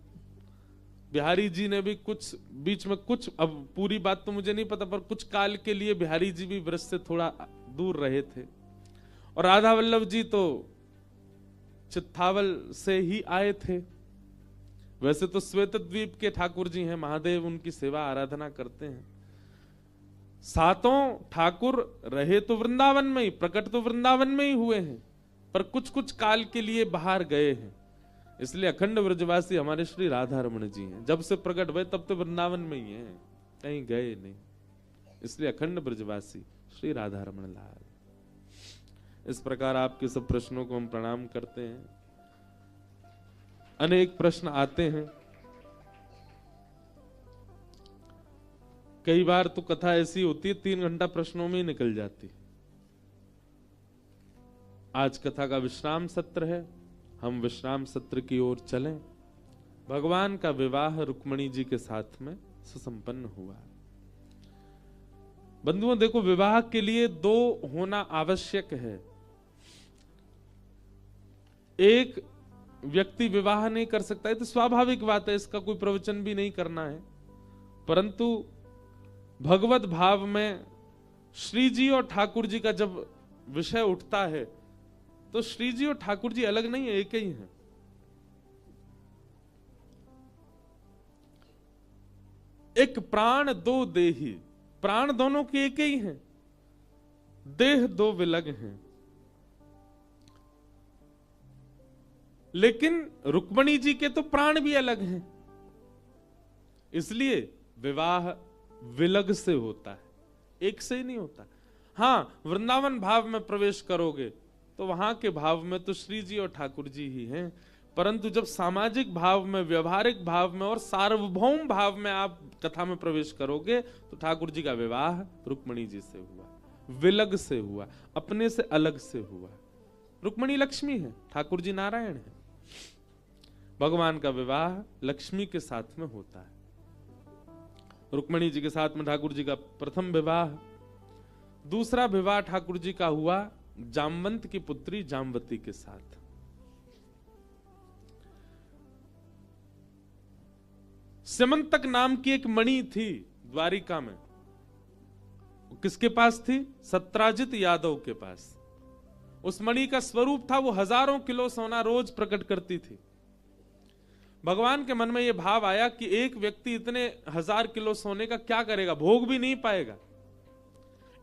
बिहारी जी ने भी कुछ बीच में कुछ, अब पूरी बात तो मुझे नहीं पता, पर कुछ काल के लिए बिहारी जी भी ब्रज से थोड़ा दूर रहे थे। और राधा वल्लभ जी तो चित्तावल से ही आए थे। वैसे तो श्वेत द्वीप के ठाकुर जी हैं, महादेव उनकी सेवा आराधना करते हैं। सातों ठाकुर रहे तो वृंदावन में ही, प्रकट तो वृंदावन में ही हुए हैं, पर कुछ कुछ काल के लिए बाहर गए हैं। इसलिए अखंड ब्रजवासी हमारे श्री राधा रमन जी हैं। जब से प्रकट हुए तब तो वृंदावन में ही हैं, कहीं गए नहीं। इसलिए अखंड ब्रजवासी श्री राधा रमन लाल। इस प्रकार आपके सब प्रश्नों को हम प्रणाम करते हैं। अनेक प्रश्न आते हैं, कई बार तो कथा ऐसी होती है 3 घंटा प्रश्नों में ही निकल जाती। आज कथा का विश्राम सत्र है, हम विश्राम सत्र की ओर चलें। भगवान का विवाह रुक्मणी जी के साथ में सुसंपन्न हुआ। बंधुओं देखो, विवाह के लिए 2 होना आवश्यक है। एक व्यक्ति विवाह नहीं कर सकता है तो स्वाभाविक बात है, इसका कोई प्रवचन भी नहीं करना है। परंतु भगवत भाव में श्री जी और ठाकुर जी का जब विषय उठता है तो श्री जी और ठाकुर जी अलग नहीं है, एक ही हैं। एक प्राण दो देही, प्राण दोनों के एक ही हैं, देह दो विलग हैं। लेकिन रुक्मणी जी के तो प्राण भी अलग हैं, इसलिए विवाह विलग से होता है, एक से ही नहीं होता। हाँ, वृंदावन भाव में प्रवेश करोगे तो वहां के भाव में तो श्री जी और ठाकुर जी ही हैं, परंतु जब सामाजिक भाव में, व्यवहारिक भाव में और सार्वभौम भाव में आप कथा में प्रवेश करोगे तो ठाकुर जी का विवाह रुक्मणी जी से हुआ, विलग से हुआ, अपने से अलग से हुआ। रुक्मणी लक्ष्मी है, ठाकुर जी नारायण है। भगवान का विवाह लक्ष्मी के साथ में होता है। रुक्मणी जी के साथ में ठाकुर जी का प्रथम विवाह। दूसरा विवाह ठाकुर जी का हुआ जामवंत की पुत्री जामवती के साथ। सिमंतक नाम की एक मणि थी द्वारिका में, किसके पास थी? सत्राजित यादव के पास। उस मणि का स्वरूप था, वो हजारों किलो सोना रोज प्रकट करती थी। भगवान के मन में यह भाव आया कि एक व्यक्ति इतने 1000 किलो सोने का क्या करेगा, भोग भी नहीं पाएगा।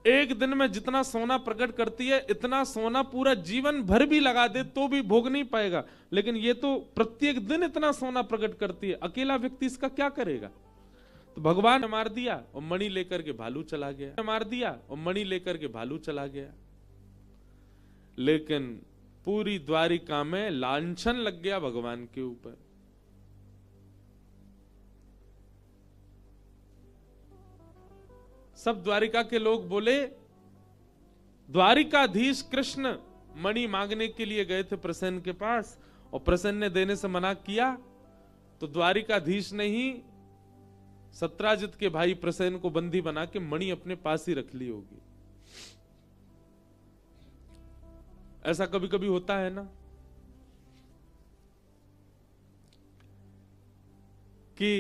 एक दिन में जितना सोना प्रकट करती है, इतना सोना पूरा जीवन भर भी लगा दे तो भी भोग नहीं पाएगा, लेकिन ये तो प्रत्येक दिन इतना सोना प्रकट करती है, अकेला व्यक्ति इसका क्या करेगा? तो भगवान ने मार दिया और मणि लेकर के भालू चला गया, मार दिया और मणि लेकर के भालू चला गया। लेकिन पूरी द्वारिका में लांछन लग गया भगवान के ऊपर। सब द्वारिका के लोग बोले, द्वारिकाधीश कृष्ण मणि मांगने के लिए गए थे प्रसन्न के पास और प्रसन्न ने देने से मना किया, तो द्वारिकाधीश ने ही सत्राजित के भाई प्रसन्न को बंदी बना के मणि अपने पास ही रख ली होगी। ऐसा कभी कभी होता है ना कि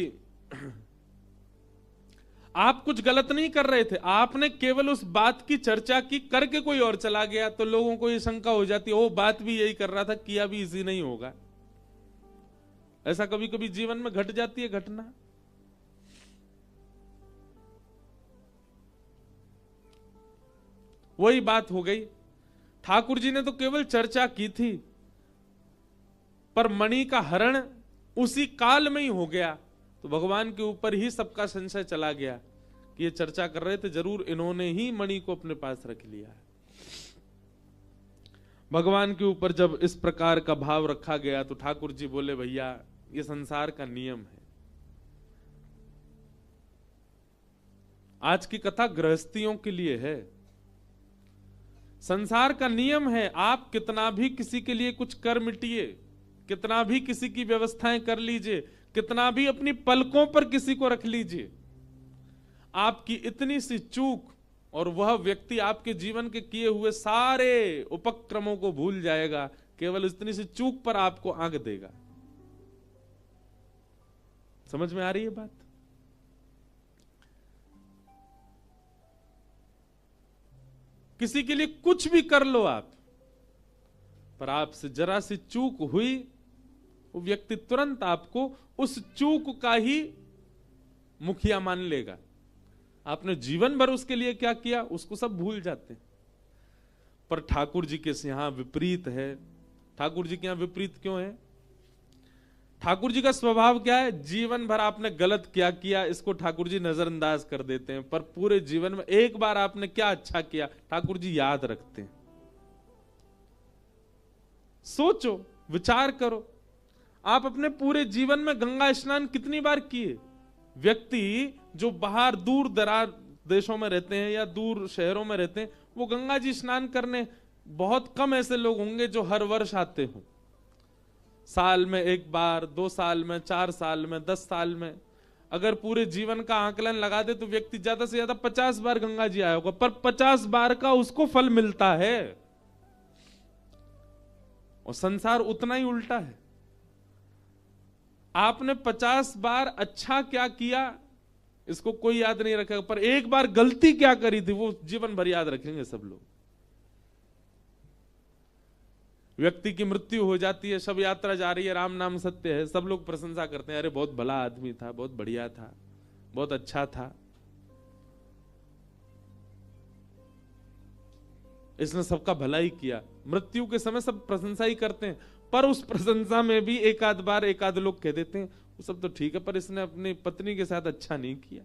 आप कुछ गलत नहीं कर रहे थे, आपने केवल उस बात की चर्चा की, करके कोई और चला गया, तो लोगों को ये शंका हो जाती है, वो बात भी यही कर रहा था, किया भी इसी नहीं होगा। ऐसा कभी कभी जीवन में घट जाती है घटना। वही बात हो गई, ठाकुर जी ने तो केवल चर्चा की थी, पर मणि का हरण उसी काल में ही हो गया, तो भगवान के ऊपर ही सबका संशय चला गया कि ये चर्चा कर रहे थे, जरूर इन्होंने ही मणि को अपने पास रख लिया है। भगवान के ऊपर जब इस प्रकार का भाव रखा गया तो ठाकुर जी बोले, भैया ये संसार का नियम है। आज की कथा गृहस्थियों के लिए है। संसार का नियम है, आप कितना भी किसी के लिए कुछ कर मिटिए, कितना भी किसी की व्यवस्थाएं कर लीजिए, कितना भी अपनी पलकों पर किसी को रख लीजिए, आपकी इतनी सी चूक और वह व्यक्ति आपके जीवन के किए हुए सारे उपक्रमों को भूल जाएगा, केवल इतनी सी चूक पर आपको आंक देगा। समझ में आ रही है बात? किसी के लिए कुछ भी कर लो आप, पर आपसे जरा सी चूक हुई, वो व्यक्ति तुरंत आपको उस चूक का ही मुखिया मान लेगा। आपने जीवन भर उसके लिए क्या किया उसको सब भूल जाते हैं। पर ठाकुर जी के यहां विपरीत है। ठाकुर जी के यहां विपरीत क्यों है? ठाकुर जी का स्वभाव क्या है? जीवन भर आपने गलत क्या किया इसको ठाकुर जी नजरअंदाज कर देते हैं, पर पूरे जीवन में एक बार आपने क्या अच्छा किया ठाकुर जी याद रखते हैं। सोचो, विचार करो, आप अपने पूरे जीवन में गंगा स्नान कितनी बार किए? व्यक्ति जो बाहर दूर दराज देशों में रहते हैं या दूर शहरों में रहते हैं, वो गंगा जी स्नान करने, बहुत कम ऐसे लोग होंगे जो हर वर्ष आते हो। साल में एक बार, 2 साल में, 4 साल में, 10 साल में, अगर पूरे जीवन का आकलन लगा दे तो व्यक्ति ज्यादा से ज्यादा 50 बार गंगा जी आया होगा, पर 50 बार का उसको फल मिलता है। और संसार उतना ही उल्टा है। आपने 50 बार अच्छा क्या किया इसको कोई याद नहीं रखेगा, पर एक बार गलती क्या करी थी वो जीवन भर याद रखेंगे सब लोग। व्यक्ति की मृत्यु हो जाती है, शव यात्रा जा रही है, राम नाम सत्य है, सब लोग प्रशंसा करते हैं, अरे बहुत भला आदमी था, बहुत बढ़िया था, बहुत अच्छा था, इसने सबका भला ही किया। मृत्यु के समय सब प्रशंसा ही करते हैं, पर उस प्रशंसा में भी एक आध बार एक आध लोग कह देते हैं वो सब तो ठीक है, पर इसने अपनी पत्नी के साथ अच्छा नहीं किया,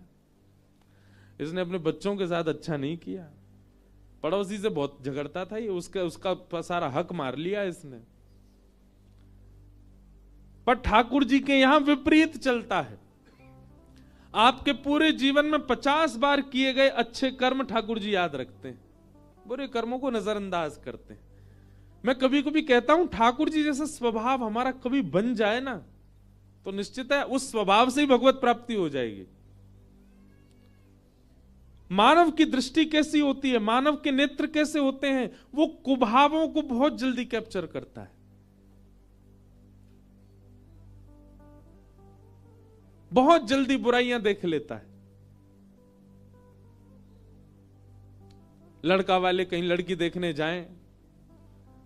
इसने अपने बच्चों के साथ अच्छा नहीं किया, पड़ोसी से बहुत झगड़ता था ये, उसका सारा हक मार लिया इसने। पर ठाकुर जी के यहां विपरीत चलता है। आपके पूरे जीवन में 50 बार किए गए अच्छे कर्म ठाकुर जी याद रखते हैं, बुरे कर्मों को नजरअंदाज करते हैं। मैं कभी कभी कहता हूं ठाकुर जी जैसा स्वभाव हमारा कभी बन जाए ना तो निश्चित है उस स्वभाव से ही भगवत प्राप्ति हो जाएगी। मानव की दृष्टि कैसी होती है, मानव के नेत्र कैसे होते हैं, वो कुभावों को बहुत जल्दी कैप्चर करता है, बहुत जल्दी बुराइयां देख लेता है। लड़का वाले कहीं लड़की देखने जाएं,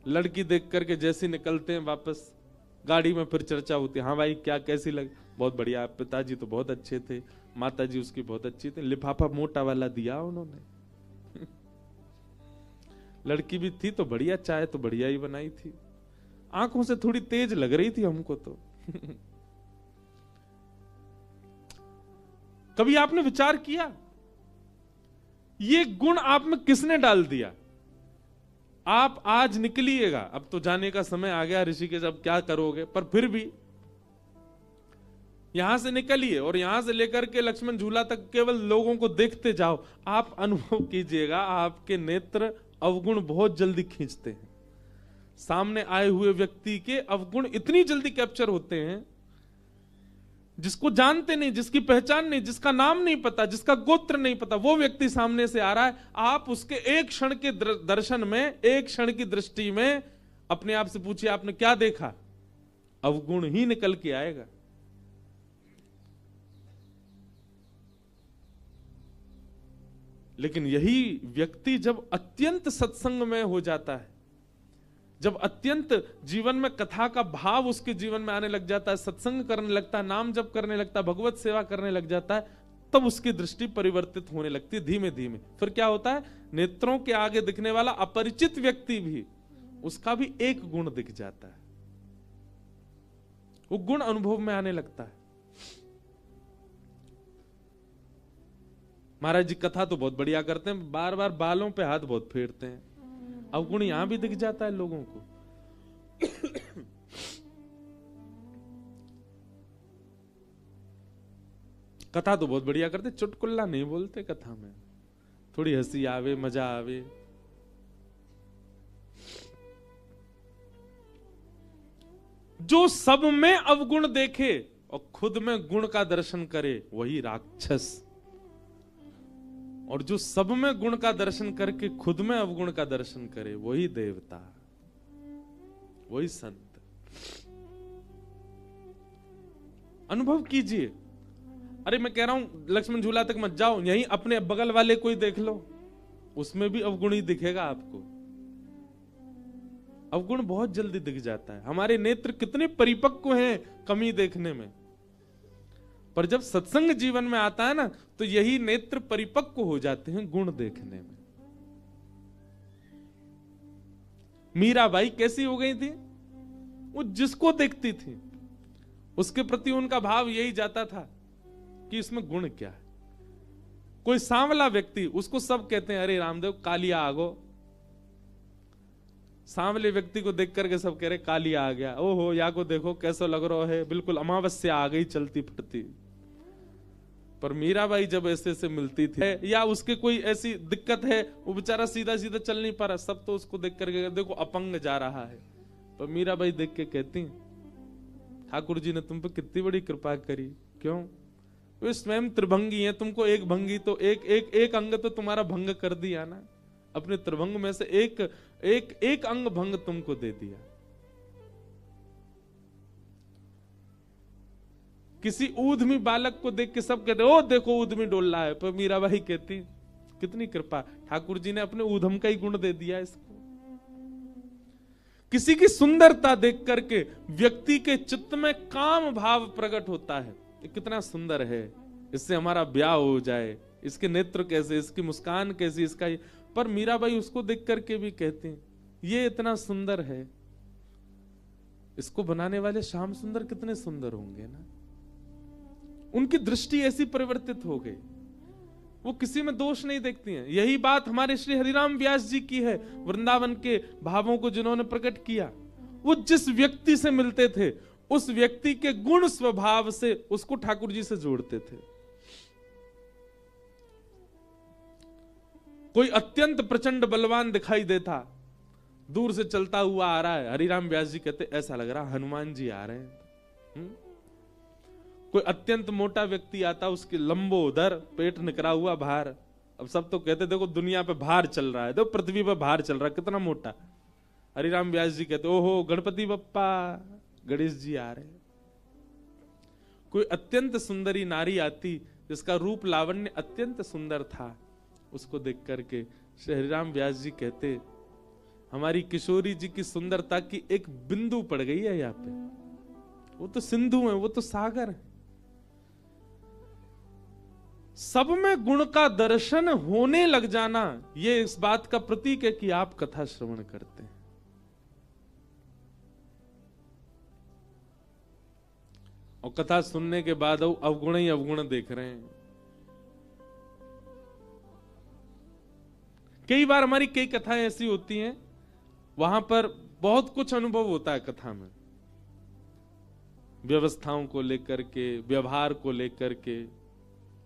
लड़की देख करके जैसे निकलते हैं वापस गाड़ी में फिर चर्चा होती है, हाँ भाई क्या कैसी लगी, बहुत बढ़िया, पिताजी तो बहुत अच्छे थे, माताजी उसकी बहुत अच्छी थी, लिफाफा मोटा वाला दिया उन्होंने लड़की भी थी तो बढ़िया, चाय तो बढ़िया ही बनाई थी, आंखों से थोड़ी तेज लग रही थी हमको तो कभी आपने विचार किया ये गुण आप में किसने डाल दिया? आप आज निकलिएगा, अब तो जाने का समय आ गया ऋषिकेश, अब क्या करोगे, पर फिर भी यहां से निकलिए और यहां से लेकर के लक्ष्मण झूला तक केवल लोगों को देखते जाओ, आप अनुभव कीजिएगा आपके नेत्र अवगुण बहुत जल्दी खींचते हैं। सामने आए हुए व्यक्ति के अवगुण इतनी जल्दी कैप्चर होते हैं, जिसको जानते नहीं, जिसकी पहचान नहीं, जिसका नाम नहीं पता, जिसका गोत्र नहीं पता, वो व्यक्ति सामने से आ रहा है, आप उसके एक क्षण के दर्शन में, एक क्षण की दृष्टि में अपने आप से पूछिए आपने क्या देखा, अवगुण ही निकल के आएगा। लेकिन यही व्यक्ति जब अत्यंत सत्संग में हो जाता है, जब अत्यंत जीवन में कथा का भाव उसके जीवन में आने लग जाता है, सत्संग करने लगता है, नाम जप करने लगता है, भगवत सेवा करने लग जाता है, तब उसकी दृष्टि परिवर्तित होने लगती है धीमे धीमे। फिर क्या होता है, नेत्रों के आगे दिखने वाला अपरिचित व्यक्ति भी, उसका भी एक गुण दिख जाता है, वो गुण अनुभव में आने लगता है। महाराज जी कथा तो बहुत बढ़िया करते हैं, बार बार बालों पे हाथ बहुत फेरते हैं, अवगुण यहां भी दिख जाता है लोगों को। कथा तो बहुत बढ़िया करते, चुटकुल्ला नहीं बोलते कथा में, थोड़ी हंसी आवे, मजा आवे। जो सब में अवगुण देखे और खुद में गुण का दर्शन करे वही राक्षस, और जो सब में गुण का दर्शन करके खुद में अवगुण का दर्शन करे वही देवता, वही संत। अनुभव कीजिए। अरे मैं कह रहा हूं लक्ष्मण झूला तक मत जाओ, यहीं अपने बगल वाले कोई देख लो, उसमें भी अवगुण ही दिखेगा आपको। अवगुण बहुत जल्दी दिख जाता है। हमारे नेत्र कितने परिपक्व हैं कमी देखने में, पर जब सत्संग जीवन में आता है ना तो यही नेत्र परिपक्व हो जाते हैं गुण देखने में। मीराबाई कैसी हो गई थी, वो जिसको देखती थी उसके प्रति उनका भाव यही जाता था कि इसमें गुण क्या है। कोई सांवला व्यक्ति, उसको सब कहते हैं अरे रामदेव कालिया आगो, सांवले व्यक्ति को देख करके सब कह रहे कालिया आ गया, ओहो या को देखो कैसा लग रहा है, बिल्कुल अमावस्या आ गई चलती फिरती। पर मीराबाई जब ऐसे से मिलती थी या उसके कोई ऐसी दिक्कत है, वो बेचारा सीधा सीधा चल नहीं पा रहा, सब तो उसको देख करके देखो अपंग जा रहा है, पर मीराबाई देख के कहती ठाकुर जी ने तुम पे कितनी बड़ी कृपा करी। क्यों? वे स्वयं त्रिभंगी हैं, तुमको एक भंगी तो एक अंग तो तुम्हारा भंग कर दिया ना, अपने त्रिभंग में से एक अंग भंग तुमको दे दिया। किसी ऊधमी बालक को देख के सब कहते ओ देखो ऊधमी डोल रहा है, पर मीराबाई कहती कितनी कृपा, ठाकुर जी ने अपने ऊधम का ही गुण दे दिया इसको। किसी की सुंदरता देख करके व्यक्ति के चित्त में काम भाव प्रकट होता है, ये कितना सुंदर है, इससे हमारा ब्याह हो जाए, इसके नेत्र कैसे, इसकी मुस्कान कैसी, इसका पर मीराबाई उसको देख करके भी कहती हैं ये इतना सुंदर है, इसको बनाने वाले श्याम सुंदर कितने सुंदर होंगे ना। उनकी दृष्टि ऐसी परिवर्तित हो गई, वो किसी में दोष नहीं देखती हैं। यही बात हमारे श्री हरिराम व्यास जी की है, वृंदावन के भावों को जिन्होंने प्रकट किया। वो जिस व्यक्ति से मिलते थे उस व्यक्ति के गुण स्वभाव से उसको ठाकुर जी से जोड़ते थे। कोई अत्यंत प्रचंड बलवान दिखाई देता, दूर से चलता हुआ आ रहा है, हरिराम व्यास जी कहते ऐसा लग रहा हनुमान जी आ रहे हैं। कोई अत्यंत मोटा व्यक्ति आता, उसके लंबो उधर, पेट निकरा हुआ बाहर, अब सब तो कहते देखो दुनिया पे भार चल रहा है, देखो पृथ्वी पे भार चल रहा है, कितना मोटा। हरिराम व्यास जी कहते ओहो गणपति बप्पा, गणेश जी आ रहे। कोई अत्यंत सुंदरी नारी आती जिसका रूप लावण्य अत्यंत सुंदर था, उसको देख करके श्री हरिराम व्यास जी कहते हमारी किशोरी जी की सुंदरता की एक बिंदु पड़ गई है यहाँ पे, वो तो सिंधु है, वो तो सागर है। सब में गुण का दर्शन होने लग जाना, ये इस बात का प्रतीक है कि आप कथा श्रवण करते हैं। और कथा सुनने के बाद अवगुण ही अवगुण देख रहे हैं। कई बार हमारी कई कथाएं ऐसी होती हैं, वहां पर बहुत कुछ अनुभव होता है कथा में, व्यवस्थाओं को लेकर के, व्यवहार को लेकर के,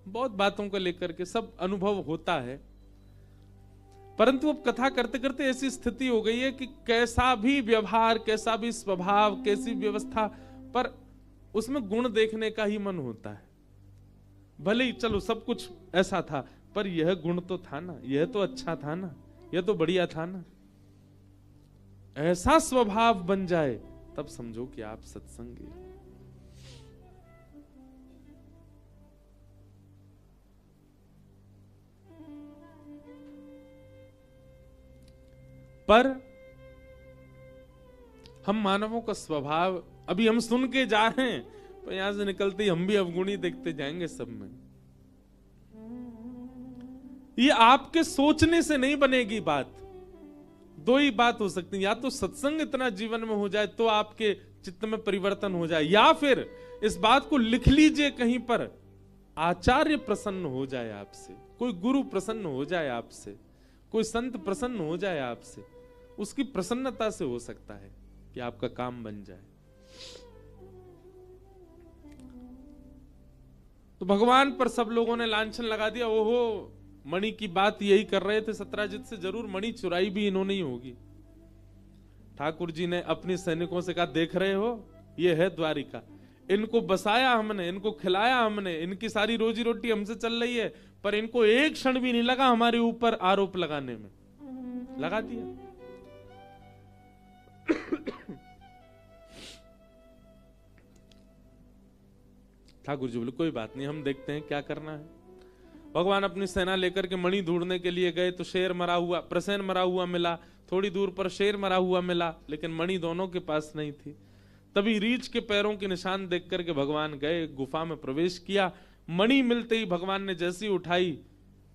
बहुत बातों को लेकर के सब अनुभव होता है। परंतु अब कथा करते करते ऐसी स्थिति हो गई है कि कैसा भी व्यवहार, कैसा भी स्वभाव, कैसी व्यवस्था, पर उसमें गुण देखने का ही मन होता है। भले ही चलो सब कुछ ऐसा था, पर यह गुण तो था ना, यह तो अच्छा था ना, यह तो बढ़िया था ना। ऐसा स्वभाव बन जाए तब समझो कि आप सत्संगी। पर हम मानवों का स्वभाव, अभी हम सुन के जा रहे हैं, पर यहां से निकलते ही हम भी अवगुणी देखते जाएंगे सब में। ये आपके सोचने से नहीं बनेगी बात। दो ही बात हो सकती है, या तो सत्संग इतना जीवन में हो जाए तो आपके चित्त में परिवर्तन हो जाए, या फिर इस बात को लिख लीजिए कहीं पर, आचार्य प्रसन्न हो जाए आपसे, कोई गुरु प्रसन्न हो जाए आपसे, कोई संत प्रसन्न हो जाए आपसे, उसकी प्रसन्नता से हो सकता है कि आपका काम बन जाए। तो भगवान पर सब लोगों ने लांछन लगा दिया, ओहो मणि की बात यही कर रहे थे सत्राजित से, जरूर मणि चुराई भी इन्होंने ही होगी। ठाकुर जी ने अपने सैनिकों से कहा देख रहे हो ये है द्वारिका, इनको बसाया हमने, इनको खिलाया हमने, इनकी सारी रोजी रोटी हमसे चल रही है, पर इनको एक क्षण भी नहीं लगा हमारे ऊपर आरोप लगाने में, लगा दिया। ठाकुर जी बोले कोई बात नहीं, हम देखते हैं क्या करना है। भगवान अपनी सेना लेकर के मणि ढूंढने के लिए गए तो शेर मरा हुआ, प्रसेन मरा हुआ मिला, थोड़ी दूर पर शेर मरा हुआ मिला, लेकिन मणि दोनों के पास नहीं थी। तभी रीछ के पैरों के निशान देख करके भगवान गए, गुफा में प्रवेश किया। मणि मिलते ही भगवान ने जैसी उठाई,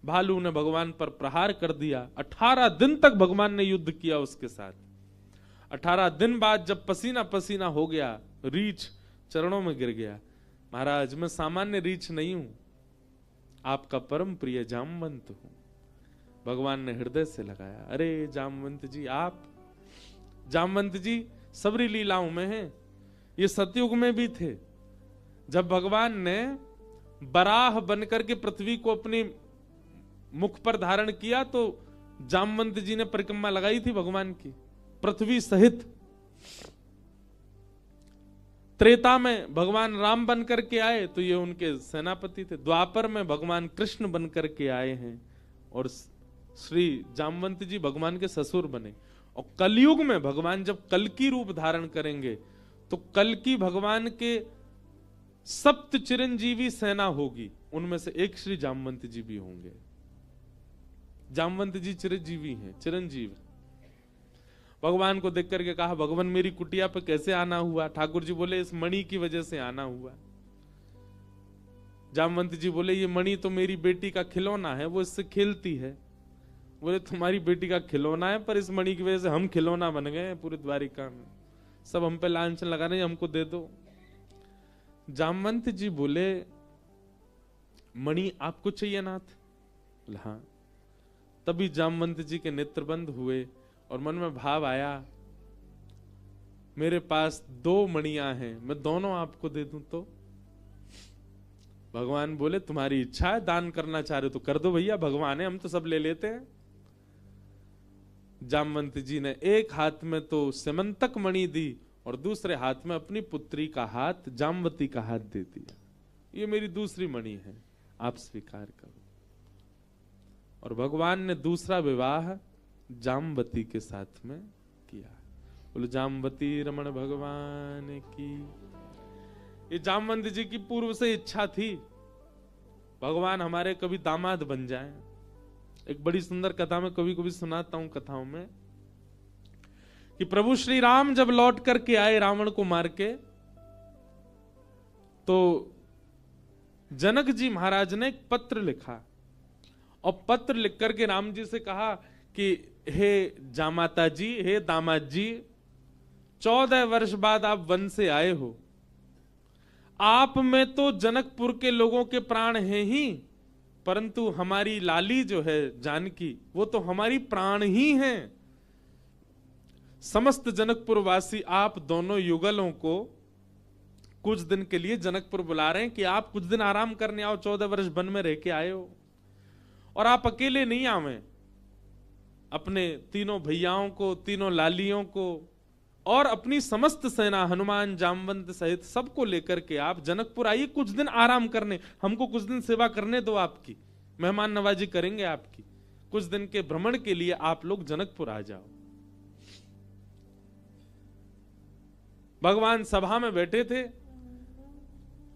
भालू ने भगवान पर प्रहार कर दिया। 18 दिन तक भगवान ने युद्ध किया उसके साथ। 18 दिन बाद जब पसीना पसीना हो गया, रीछ चरणों में गिर गया, महाराज मैं सामान्य रीछ नहीं हूं, आपका परम प्रिय जामवंत हूं। भगवान ने हृदय से लगाया, अरे जामवंत जी, आप जामवंत जी सबरी लीलाओं में हैं, ये सतयुग में भी थे। जब भगवान ने बराह बनकर के पृथ्वी को अपनी मुख पर धारण किया तो जामवंत जी ने परिक्रमा लगाई थी भगवान की, पृथ्वी सहित। त्रेता में भगवान राम बन करके आए तो ये उनके सेनापति थे। द्वापर में भगवान कृष्ण बन करके आए हैं और श्री जामवंत जी भगवान के ससुर बने। और कलयुग में भगवान जब कल्कि रूप धारण करेंगे तो कल्कि भगवान के सप्त चिरंजीवी सेना होगी, उनमें से एक श्री जामवंत जी भी होंगे। जामवंत जी चिरंजीवी हैं, चिरंजीव। भगवान को देख करके कहा, भगवान मेरी कुटिया पे कैसे आना हुआ? ठाकुर जी बोले, इस मणि की वजह से आना हुआ। जामवंत जी बोले, ये मणि तो मेरी बेटी का खिलौना है, वो इससे खेलती है। बोले, तुम्हारी बेटी का खिलौना है, पर इस मणि की वजह से हम खिलौना बन गए पूरे द्वारिका में, सब हम पे लांछन लगा रहे हैं, हमको दे दो। जामवंत जी बोले, मणि आपको चाहिए नाथ? बोले हाँ। तभी जामवंत जी के नेत्र बंद हुए और मन में भाव आया, मेरे पास 2 मणियां हैं, मैं दोनों आपको दे दूं तो? भगवान बोले, तुम्हारी इच्छा है, दान करना चाह रहे हो तो कर दो भैया, भगवान है, हम तो सब ले लेते हैं। जामवंत जी ने एक हाथ में तो सिमंतक मणि दी और दूसरे हाथ में अपनी पुत्री का हाथ, जामवती का हाथ दे दिया। ये मेरी दूसरी मणि है, आप स्वीकार करो। और भगवान ने दूसरा विवाह जामवती के साथ में किया। बोले, जामवती रमण भगवान की। ये जामवंत जी की पूर्व से इच्छा थी, भगवान हमारे कभी दामाद बन जाए। एक बड़ी सुंदर कथा में कभी कभी सुनाता हूं कथाओं में, कि प्रभु श्री राम जब लौट करके आए रावण को मार के, तो जनक जी महाराज ने एक पत्र लिखा और पत्र लिख करके राम जी से कहा कि हे जामाता जी, हे दामाद जी, 14 वर्ष बाद आप वन से आए हो, आप में तो जनकपुर के लोगों के प्राण हैं ही, परंतु हमारी लाली जो है जानकी, वो तो हमारी प्राण ही हैं। समस्त जनकपुर वासी आप दोनों युगलों को कुछ दिन के लिए जनकपुर बुला रहे हैं कि आप कुछ दिन आराम करने आओ, 14 वर्ष वन में रह के आए हो। और आप अकेले नहीं आवे, अपने तीनों भैयाओं को, तीनों लालियों को और अपनी समस्त सेना, हनुमान जामवंत सहित सबको लेकर के आप जनकपुर आइए, कुछ दिन आराम करने, हमको कुछ दिन सेवा करने दो, आपकी मेहमान नवाजी करेंगे आपकी, कुछ दिन के भ्रमण के लिए आप लोग जनकपुर आ जाओ। भगवान सभा में बैठे थे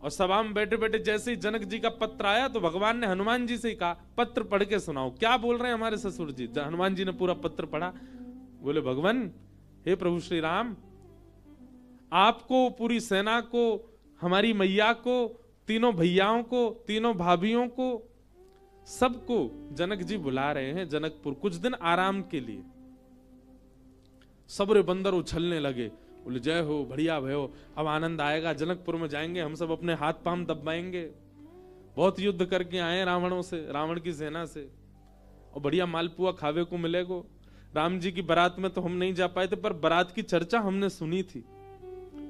और सभा में बैठे बैठे जैसे ही जनक जी का पत्र आया तो भगवान ने हनुमान जी से कहा, पत्र पढ़ के सुनाओ, क्या बोल रहे हैं हमारे ससुर जी। हनुमान जी ने पूरा पत्र पढ़ा। बोले, भगवान, हे प्रभु श्री राम, आपको, पूरी सेना को, हमारी मैया को, तीनों भैयाओं को, तीनों भाभियों को, सबको जनक जी बुला रहे हैं जनकपुर कुछ दिन आराम के लिए। सबरे बंदर उछलने लगे। बोले, जय हो, बढ़िया भयो, अब आनंद आएगा, जनकपुर में जाएंगे, हम सब अपने हाथ पांव दबाएंगे, बहुत युद्ध करके आए रावणों से, रावण की सेना से, और बढ़िया मालपुआ खावे को मिलेगो। राम जी की बारात में तो हम नहीं जा पाए थे, पर बारात की चर्चा हमने सुनी थी,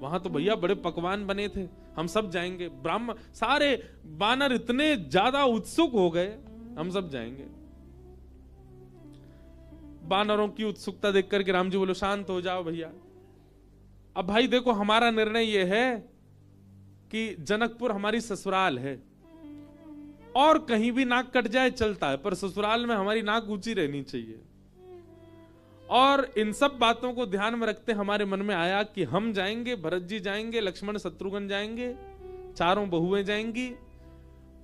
वहां तो भैया बड़े पकवान बने थे, हम सब जाएंगे। ब्राह्मण, सारे बानर इतने ज्यादा उत्सुक हो गए, हम सब जाएंगे। बानरों की उत्सुकता देख करके राम जी बोले, शांत हो जाओ भैया, अब भाई देखो, हमारा निर्णय यह है कि जनकपुर हमारी ससुराल है, और कहीं भी नाक कट जाए चलता है, पर ससुराल में हमारी नाक ऊंची रहनी चाहिए। और इन सब बातों को ध्यान में रखते हमारे मन में आया कि हम जाएंगे, भरत जी जाएंगे, लक्ष्मण शत्रुघ्न जाएंगे, चारों बहुएं जाएंगी,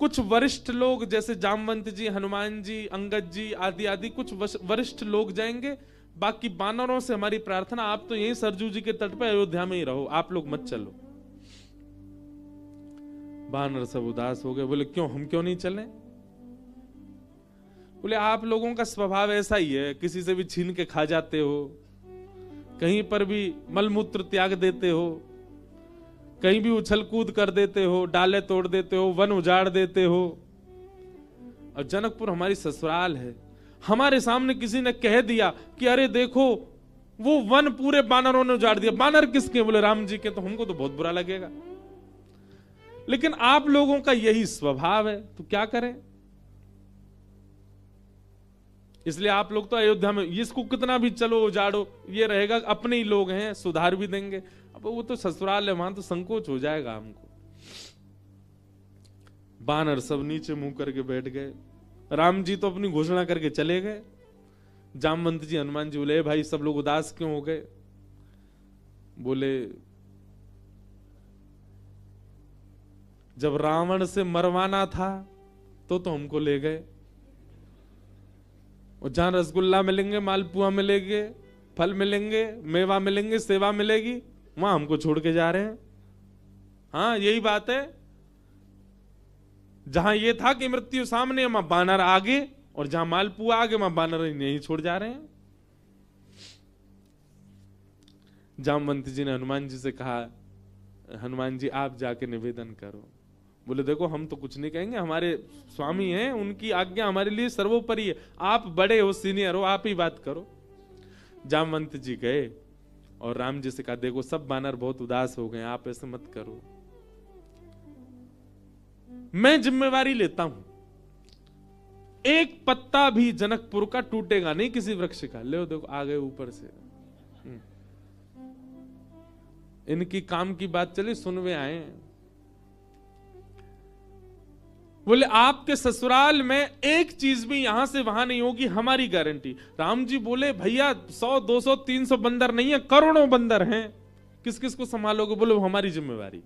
कुछ वरिष्ठ लोग जैसे जामवंत जी, हनुमान जी, अंगद जी आदि आदि कुछ वरिष्ठ लोग जाएंगे, बाकी बानरों से हमारी प्रार्थना, आप तो यहीं सरजू जी के तट पे अयोध्या में ही रहो, आप लोग मत चलो। बानर सब उदास हो गए। बोले, क्यों, हम क्यों नहीं चलें? बोले, आप लोगों का स्वभाव ऐसा ही है, किसी से भी छीन के खा जाते हो, कहीं पर भी मलमूत्र त्याग देते हो, कहीं भी उछल कूद कर देते हो, डाले तोड़ देते हो, वन उजाड़ देते हो, और जनकपुर हमारी ससुराल है। हमारे सामने किसी ने कह दिया कि अरे देखो, वो वन पूरे बानरों ने उजाड़ दिया। बानर किसके? बोले, राम जी के। तो हमको तो बहुत बुरा लगेगा, लेकिन आप लोगों का यही स्वभाव है, तो क्या करें? इसलिए आप लोग तो अयोध्या में, इसको कितना भी चलो उजाड़ो, ये रहेगा, अपने ही लोग हैं, सुधार भी देंगे। अब वो तो ससुराल है, वहां तो संकोच हो जाएगा हमको। बानर सब नीचे मुंह करके बैठ गए। राम जी तो अपनी घोषणा करके चले गए। जामवंत जी, हनुमान जी बोले, भाई सब लोग उदास क्यों हो गए? बोले, जब रावण से मरवाना था तो हमको ले गए, और जहां रसगुल्ला मिलेंगे, मालपुआ मिलेंगे, फल मिलेंगे, मेवा मिलेंगे, सेवा मिलेगी, वहां हमको छोड़ के जा रहे हैं। हाँ, यही बात है। जहां ये था कि मृत्यु सामने, वहां बानर आगे, और जहां मालपुआ आगे, वहां बानर नहीं छोड़ जा रहे हैं। जामवंत जी ने हनुमान जी से कहा, हनुमान जी आप जाके निवेदन करो। बोले देखो हम तो कुछ नहीं कहेंगे, हमारे स्वामी हैं, उनकी आज्ञा हमारे लिए सर्वोपरि है, आप बड़े हो, सीनियर हो, आप ही बात करो। जामवंत जी गए और राम जी से कहा देखो सब बानर बहुत उदास हो गए, आप ऐसे मत करो, मैं जिम्मेवारी लेता हूं, एक पत्ता भी जनकपुर का टूटेगा नहीं किसी वृक्ष का। ले देखो आ गए ऊपर से, इनकी काम की बात चली, सुनवे आए। बोले आपके ससुराल में एक चीज भी यहां से वहां नहीं होगी, हमारी गारंटी। राम जी बोले भैया 100 200 300 बंदर नहीं है, करोड़ों बंदर हैं, किस किस को संभालोगे? बोले वो हमारी जिम्मेवारी।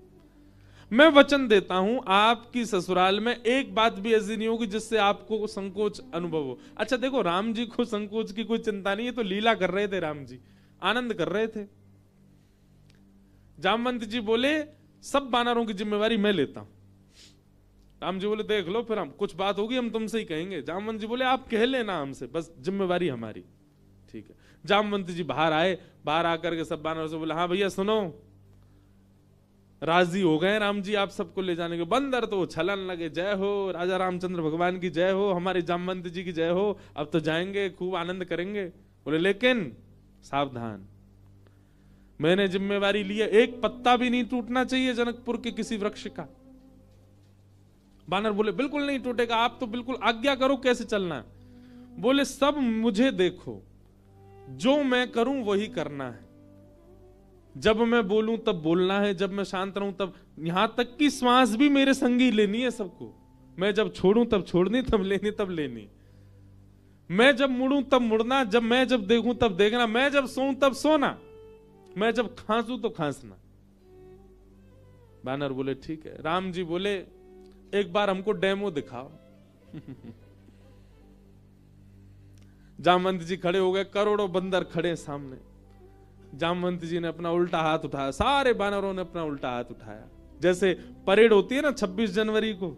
मैं वचन देता हूं आपकी ससुराल में एक बात भी ऐसी नहीं होगी जिससे आपको संकोच अनुभव हो। अच्छा देखो राम जी को संकोच की कोई चिंता नहीं है, तो लीला कर रहे थे, राम जी आनंद कर रहे थे। जामवंत जी बोले सब बानरों की जिम्मेवारी मैं लेता हूं। राम जी बोले देख लो, फिर हम कुछ बात होगी हम तुमसे ही कहेंगे। जामवंत जी बोले आप कह लेना हमसे, बस जिम्मेवारी हमारी। ठीक है। जामवंत जी बाहर आए, बाहर आकर के सब बानरों से बोले हाँ भैया सुनो, राजी हो गए राम जी आप सबको ले जाने के। बंदर तो छलन लगे, जय हो राजा रामचंद्र भगवान की जय हो, हमारे जामवंत जी की जय हो, अब तो जाएंगे खूब आनंद करेंगे। बोले लेकिन सावधान, मैंने जिम्मेवारी ली है, एक पत्ता भी नहीं टूटना चाहिए जनकपुर के किसी वृक्ष का। बानर बोले बिल्कुल नहीं टूटेगा, आप तो बिल्कुल आज्ञा करो कैसे चलना है। बोले सब मुझे देखो, जो मैं करूं वही करना है, जब मैं बोलूं तब बोलना है, जब मैं शांत रहूं तब, यहां तक कि श्वास भी मेरे संगी लेनी है सबको। मैं जब छोड़ूं तब छोड़नी, तब लेनी तब लेनी, मैं जब मुड़ूं तब मुड़ना, मैं जब देखूं तब देखना, मैं जब सोऊं तब सोना, मैं जब खांसूं तो खांसना। बानर बोले ठीक है। राम जी बोले एक बार हमको डेमो दिखाओ। जामवंत जी खड़े हो गए, करोड़ों बंदर खड़े सामने। जामवंत जी ने अपना उल्टा हाथ उठाया, सारे बानरों ने अपना उल्टा हाथ उठाया। जैसे परेड होती है ना 26 जनवरी को,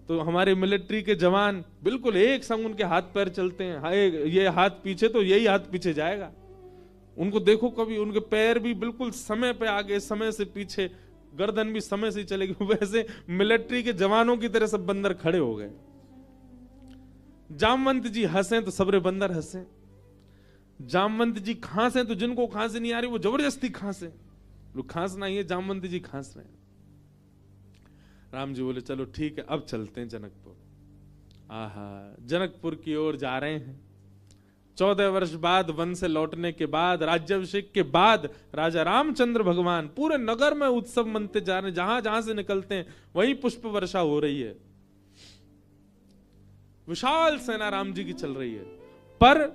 तो हमारे मिलिट्री के जवान बिल्कुल एक संग उनके हाथ पैर चलते हैं, ये हाथ पीछे तो यही हाथ पीछे जाएगा। उनको देखो कभी, उनके पैर भी बिल्कुल समय पे आगे, समय से पीछे, गर्दन भी समय से चलेगी। वैसे मिलिट्री के जवानों की तरह सब बंदर खड़े हो गए। जामवंत जी हंसे तो सबरे बंदर हंसे। जामवंत जी खांसे तो जिनको खांसी नहीं आ रही वो जबरदस्ती खांसे। लोग खांसना ही है, जामवंत जी खांस रहे हैं। राम जी बोले चलो ठीक है, अब चलते हैं जनकपुर। आहा, जनकपुर की ओर जा रहे हैं। 14 वर्ष बाद वन से लौटने के बाद, राज्याभिषेक के बाद, राजा रामचंद्र भगवान पूरे नगर में उत्सव मनते जा रहे हैं। जहां जहां से निकलते हैं वहीं पुष्प वर्षा हो रही है, विशाल सेना राम जी की चल रही है। पर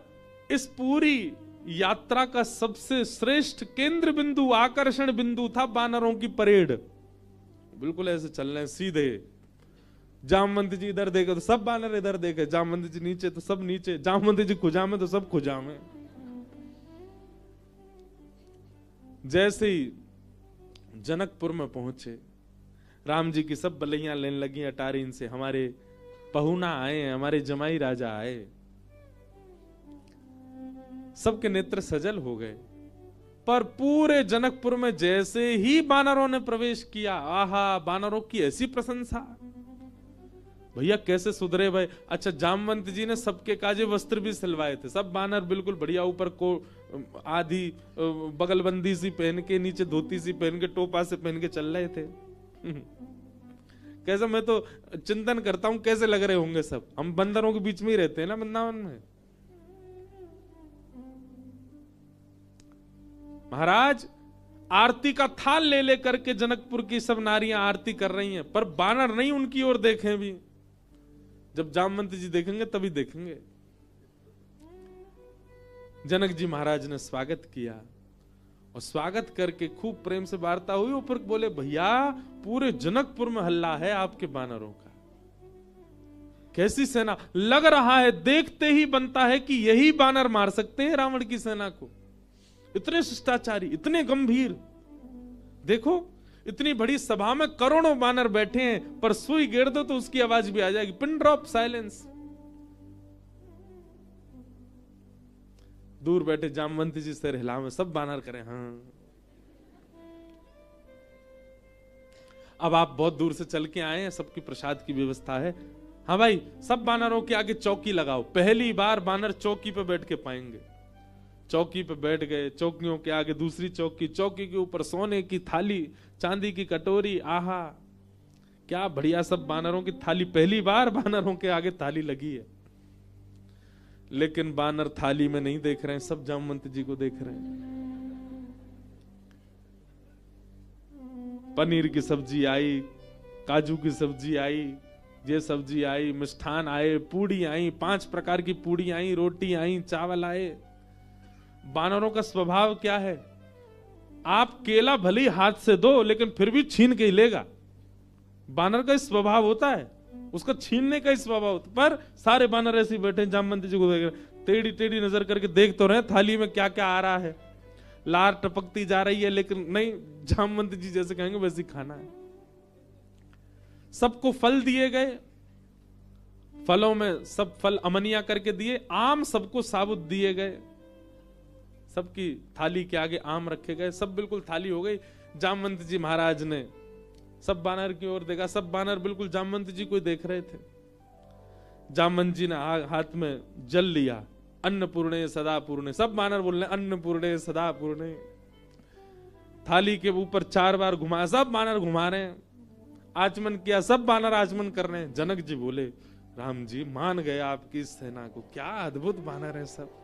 इस पूरी यात्रा का सबसे श्रेष्ठ केंद्र बिंदु, आकर्षण बिंदु था बानरों की परेड। बिल्कुल ऐसे चल रहे हैं सीधे। जामवंत जी इधर देखे तो सब बानर इधर देखे, जामवंत जी नीचे तो सब नीचे, जामवंत जी खुजा में तो सब खुजा में। जैसे ही जनकपुर में पहुंचे, राम जी की सब बलैया लेने लगी अटारीन से, हमारे पहुना आए हैं, हमारे जमाई राजा आए। सबके नेत्र सजल हो गए। पर पूरे जनकपुर में जैसे ही बानरों ने प्रवेश किया, आहा, बानरों की ऐसी प्रशंसा, भैया कैसे सुधरे भाई। अच्छा, जामवंत जी ने सबके काजे वस्त्र भी सिलवाए थे। सब बानर बिल्कुल बढ़िया, ऊपर को आधी बगलबंदी सी पहन के, नीचे धोती सी पहन के, टोपा से पहन के चल रहे थे। कैसे, मैं तो चिंतन करता हूं कैसे लग रहे होंगे सब। हम बंदरों के बीच में ही रहते हैं ना वृंदावन में। महाराज आरती का थाल ले लेकर के जनकपुर की सब नारियां आरती कर रही हैं, पर बानर नहीं उनकी ओर देखें भी। जब जामवंत जी देखेंगे तभी देखेंगे। जनक जी महाराज ने स्वागत किया और स्वागत करके खूब प्रेम से वार्ता हुई। और फिर बोले भैया पूरे जनकपुर में हल्ला है आपके बानरों का, कैसी सेना, लग रहा है देखते ही बनता है कि यही बानर मार सकते हैं रावण की सेना को। इतने शिष्टाचारी, इतने गंभीर। देखो इतनी बड़ी सभा में करोड़ों बानर बैठे हैं, पर सुई गिर दो तो उसकी आवाज भी आ जाएगी, पिन ड्रॉप साइलेंस। दूर बैठे जामवंत जी सिर हिलावे, सब बानर करें हाँ। अब आप बहुत दूर से चल के आए हैं, सबकी प्रसाद की व्यवस्था है। हाँ भाई, सब बानरों के आगे चौकी लगाओ। पहली बार बानर चौकी पे बैठ के पाएंगे। चौकी पे बैठ गए, चौकियों के आगे दूसरी चौकी, चौकी के ऊपर सोने की थाली, चांदी की कटोरी। आहा क्या बढ़िया, सब बानरों की थाली। पहली बार बानरों के आगे थाली लगी है। लेकिन बानर थाली में नहीं देख रहे हैं, सब जामवंत जी को देख रहे हैं। पनीर की सब्जी आई, काजू की सब्जी आई, ये सब्जी आई, मिष्ठान आए, पूड़ी आई, 5 प्रकार की पूड़ी आई, रोटी आई, चावल आए। बानरों का स्वभाव क्या है? आप केला भले ही हाथ से दो लेकिन फिर भी छीन के ही लेगा। बानर का स्वभाव होता है, उसका छीनने का ही स्वभाव होता है। पर सारे बानर ऐसे बैठे जामवंत जी को देख रहे, टेढ़ी टेढ़ी नजर करके देख तो रहे थाली में क्या क्या आ रहा है, लार टपकती जा रही है, लेकिन नहीं, जामवंत जी जैसे कहेंगे वैसे खाना है। सबको फल दिए गए, फलों में सब फल अमनिया करके दिए, आम सबको साबुत दिए गए, सबकी थाली के आगे आम रखे गए, सब बिल्कुल थाली हो गई। जामवंत जी महाराज ने सब बानर की ओर देखा, सब बानर बिल्कुल जामवंत जी को देख रहे थे। जामवंत जी ने हाथ में जल लिया, अन्नपूर्णे सदा पूर्णे, सब बानर बोल रहे अन्नपूर्णे सदा पूर्णे। थाली के ऊपर 4 बार घुमाया, सब बानर घुमा रहे हैं। आचमन किया, सब बानर आचमन कर रहे हैं। जनक जी बोले राम जी मान गए आपकी इस सेना को, क्या अद्भुत बानर है सब।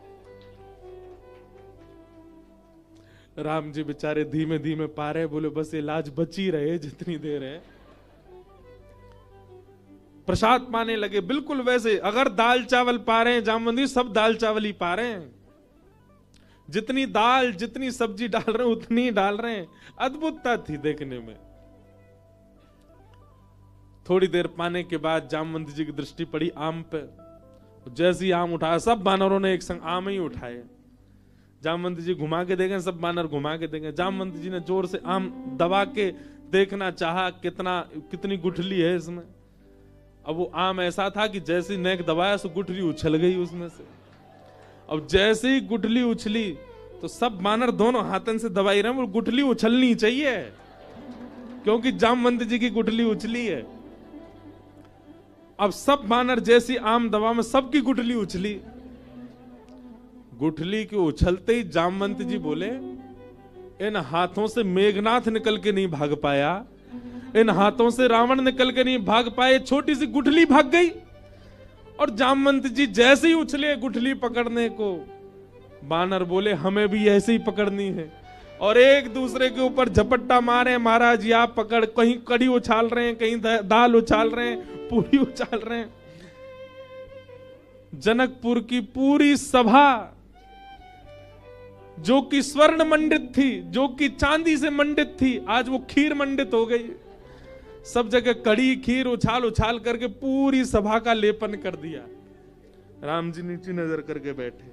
राम जी बेचारे धीमे धीमे पा रहे, बोले बस ये लाज बची रहे जितनी देर है। प्रसाद पाने लगे बिल्कुल वैसे, अगर दाल चावल पा रहे हैं जामवंत जी, सब दाल चावल ही पा रहे हैं। जितनी दाल जितनी सब्जी डाल रहे हैं उतनी डाल रहे हैं। अद्भुतता थी देखने में। थोड़ी देर पाने के बाद जामवंत जी की दृष्टि पड़ी आम पे। जैसे ही आम उठाया, सब बानरों ने एक संग आम ही उठाए। जामवंत जी घुमा के देखें, सब बानर घुमा के देखें। जामवंत जी ने जोर से आम दबा के देखना चाहा कितनी गुठली है इसमें। अब वो आम ऐसा था कि जैसे नेक दबाया सो गुठली उछल गई उसमें से। अब जैसे ही गुठली उछली तो सब बानर दोनों हाथन से दबाई रहे, वो गुठली उछलनी चाहिए क्योंकि जामवंत जी की गुठली उछली है। अब सब बानर जैसी आम दबा में सबकी गुठली उछली। गुठली के उछलते ही जामवंत जी बोले इन हाथों से मेघनाथ निकल के नहीं भाग पाया, इन हाथों से रावण निकल के नहीं भाग पाए, छोटी सी गुठली भाग गई। और जामवंत जी जैसे ही उछले गुठली पकड़ने को, बानर बोले हमें भी ऐसे ही पकड़नी है। और एक दूसरे के ऊपर झपट्टा मारे, महाराज या पकड़, कहीं कड़ी उछाल रहे हैं, कहीं दाल उछाल रहे हैं, पूरी उछाल रहे हैं। जनकपुर की पूरी सभा जो कि स्वर्ण मंडित थी, जो कि चांदी से मंडित थी, आज वो खीर मंडित हो गई। सब जगह कड़ी खीर उछाल उछाल करके पूरी सभा का लेपन कर दिया। राम जी नीचे नजर करके बैठे।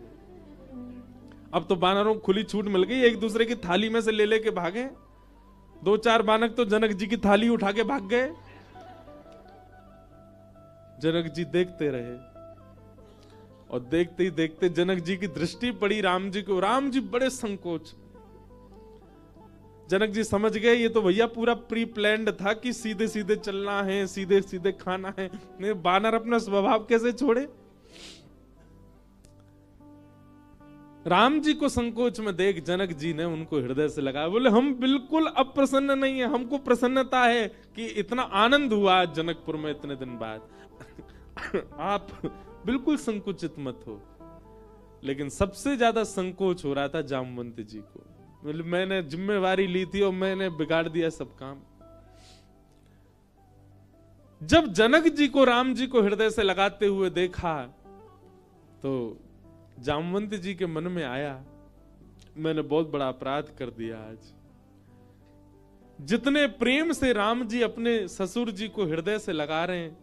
अब तो बानरों को खुली छूट मिल गई, एक दूसरे की थाली में से ले लेके भागे। 2-4 बानर तो जनक जी की थाली उठा के भाग गए। जनक जी देखते रहे और देखते ही देखते जनक जी की दृष्टि पड़ी राम जी को। राम जी बड़े संकोच। जनक जी समझ गए ये तो भैया पूरा प्री प्लान्ड था कि सीधे सीधे चलना है, सीधे सीधे खाना है। नहीं, बानर अपना स्वभाव कैसे छोड़े। राम जी को संकोच में देख जनक जी ने उनको हृदय से लगाया, बोले हम बिल्कुल अप्रसन्न नहीं है, हमको प्रसन्नता है कि इतना आनंद हुआ जनकपुर में इतने दिन बाद। आप बिल्कुल संकुचित मत हो। लेकिन सबसे ज्यादा संकोच हो रहा था जामवंत जी को। मैंने जिम्मेवारी ली थी और मैंने बिगाड़ दिया सब काम। जब जनक जी को राम जी को हृदय से लगाते हुए देखा तो जामवंत जी के मन में आया मैंने बहुत बड़ा अपराध कर दिया आज। जितने प्रेम से राम जी अपने ससुर जी को हृदय से लगा रहे हैं,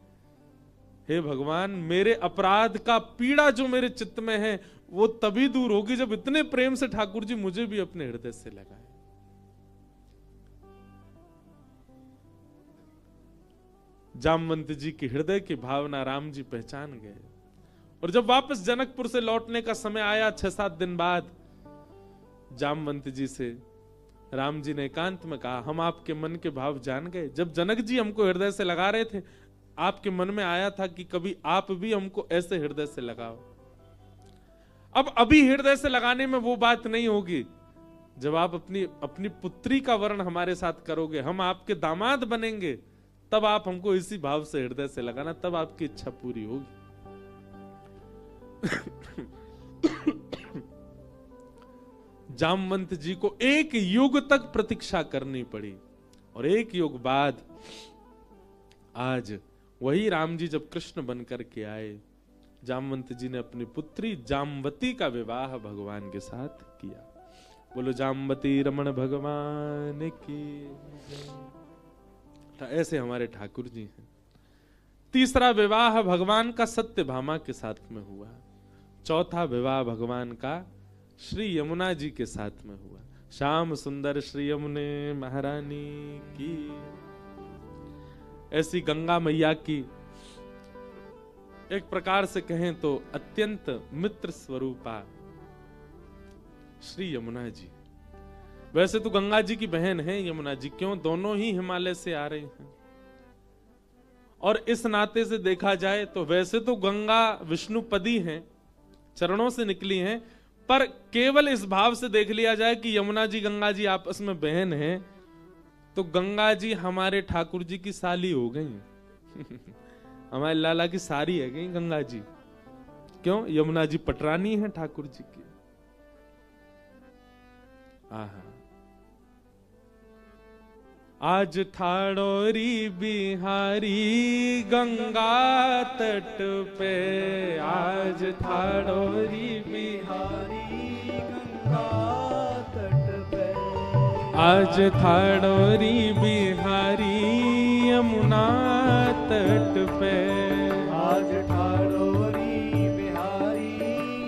हे भगवान, मेरे अपराध का पीड़ा जो मेरे चित्त में है वो तभी दूर होगी जब इतने प्रेम से ठाकुर जी मुझे भी अपने हृदय से लगाए। जामवंत जी की हृदय की भावना राम जी पहचान गए। और जब वापस जनकपुर से लौटने का समय आया 6-7 दिन बाद, जामवंत जी से राम जी ने एकांत में कहा, हम आपके मन के भाव जान गए। जब जनक जी हमको हृदय से लगा रहे थे, आपके मन में आया था कि कभी आप भी हमको ऐसे हृदय से लगाओ। अब अभी हृदय से लगाने में वो बात नहीं होगी। जब आप अपनी पुत्री का वर्ण हमारे साथ करोगे, हम आपके दामाद बनेंगे, तब आप हमको इसी भाव से हृदय से लगाना, तब आपकी इच्छा पूरी होगी। जामवंत जी को 1 युग तक प्रतीक्षा करनी पड़ी, और 1 युग बाद आज वही राम जी जब कृष्ण बनकर के आए, जामवंत जी ने अपनी पुत्री जामवती का विवाह भगवान के साथ किया। बोलो जामवती रमण भगवान की। ऐसे हमारे ठाकुर जी हैं। तीसरा विवाह भगवान का सत्यभामा के साथ में हुआ। चौथा विवाह भगवान का श्री यमुना जी के साथ में हुआ। श्याम सुंदर श्री यमुने महारानी की। ऐसी गंगा मैया की एक प्रकार से कहें तो अत्यंत मित्र स्वरूपा श्री यमुना जी। वैसे तो गंगा जी की बहन है यमुना जी, क्यों? दोनों ही हिमालय से आ रहे हैं। और इस नाते से देखा जाए तो वैसे तो गंगा विष्णुपदी हैं, चरणों से निकली हैं, पर केवल इस भाव से देख लिया जाए कि यमुना जी गंगा जी आपस में बहन हैं, तो गंगा जी हमारे ठाकुर जी की साली हो गई। हमारे लाला की सारी है गई गंगा जी। क्यों? यमुना जी पटरानी है ठाकुर जी की। आहा। आज ठाड़ोरी बिहारी गंगा तट पे, आज ठाड़ोरी बिहारी गंगा तट पे, आज ठाड़ोरी बिहारी यमुना तट पे, आज ठाड़ोरी बिहारी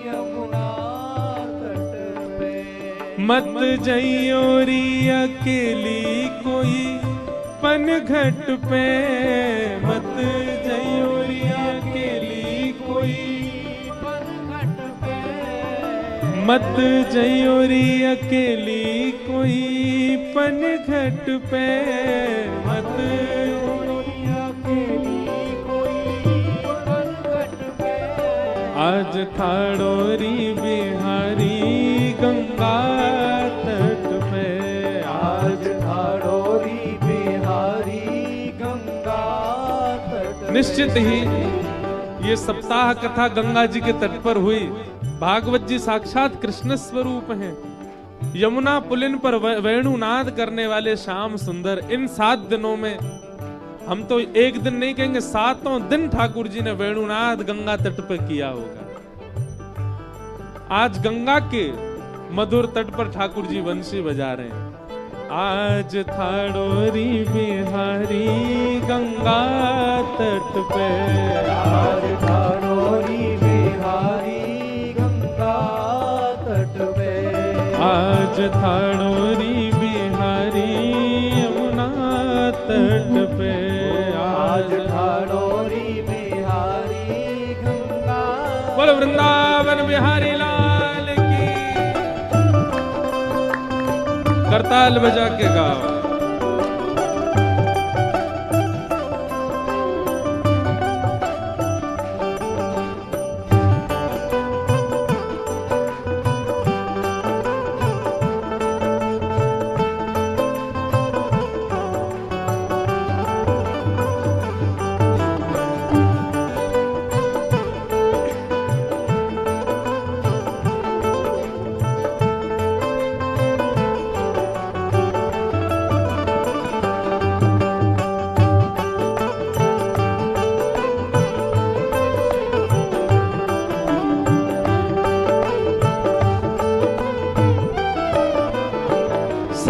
यमुना तट पे। मत जइयोरी अकेली कोई पनघट पे, मत जइयोरी अकेली कोई पनघट पे, मत जइयोरी अकेली कोई पनघट पे, मत अकेली कोई पनघट पे। आज ठाड़ोरी बिहारी गंगा तट पे, आज ठाड़ोरी बिहारी गंगा तट। निश्चित ही ये सप्ताह कथा गंगा जी के तट पर हुई। भागवत जी साक्षात कृष्ण स्वरूप हैं। यमुना पुलिन पर वेणुनाद करने वाले श्याम सुंदर। इन 7 दिनों में, हम तो एक दिन नहीं कहेंगे, 7 दिन ठाकुर जी ने वेणुनाद गंगा तट पर किया होगा। आज गंगा के मधुर तट पर ठाकुर जी बंसी बजा रहे हैं। आज ठाड़ोरी बिहारी गंगा तट पे, आज ठाड़ोरी बिहारी गंगा तट पे, आज ठाड़ोरी बिहारी यमुना तट पे, आज ठाड़ोरी बिहारी गंगा। बोलो वृंदावन बिहारी लाल की। करताल बजा के गाओ।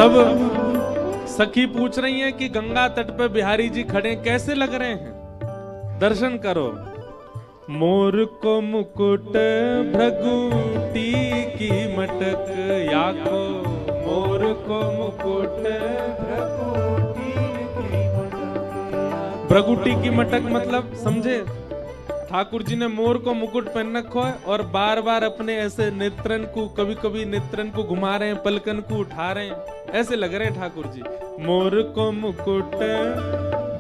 सब सखी पूछ रही हैं कि गंगा तट पे बिहारी जी खड़े कैसे लग रहे हैं, दर्शन करो। मोर को मुकुट भृगुटी की मटक याको, मोर को मुकुट भृगुटी की मटक मतलब समझे, ठाकुर जी ने मोर को मुकुट पहन रखा है और बार बार अपने ऐसे नेत्रन को, कभी कभी नेत्रन को घुमा रहे हैं, पलकन को उठा रहे हैं, ऐसे लग रहे हैं ठाकुर जी। मोर को मुकुट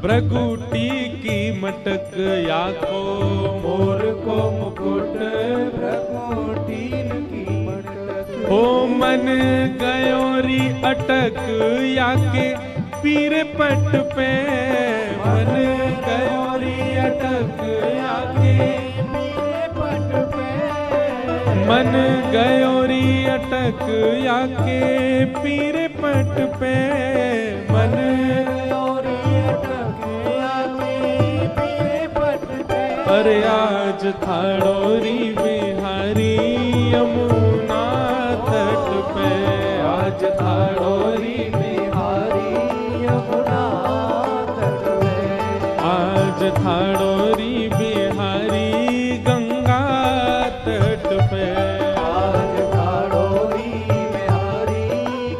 भृगुटी की मटक याको, मोर को मुकुट भृगुटी की मटक। हो मन गयोरी अटक याके पीर पट पे, मन गयोरी अटक याके पीर पट पे, मन गयोरी अटक याके पीर पट पे, मन गयोरी अटक याके पीर पट पे। अरे आज थाड़ोरी बिहारी यमुना तट पे, आज थाड़ोरी आज थाड़ोरी बिहारी गंगा तट पे, आज थाड़ोरी बिहारी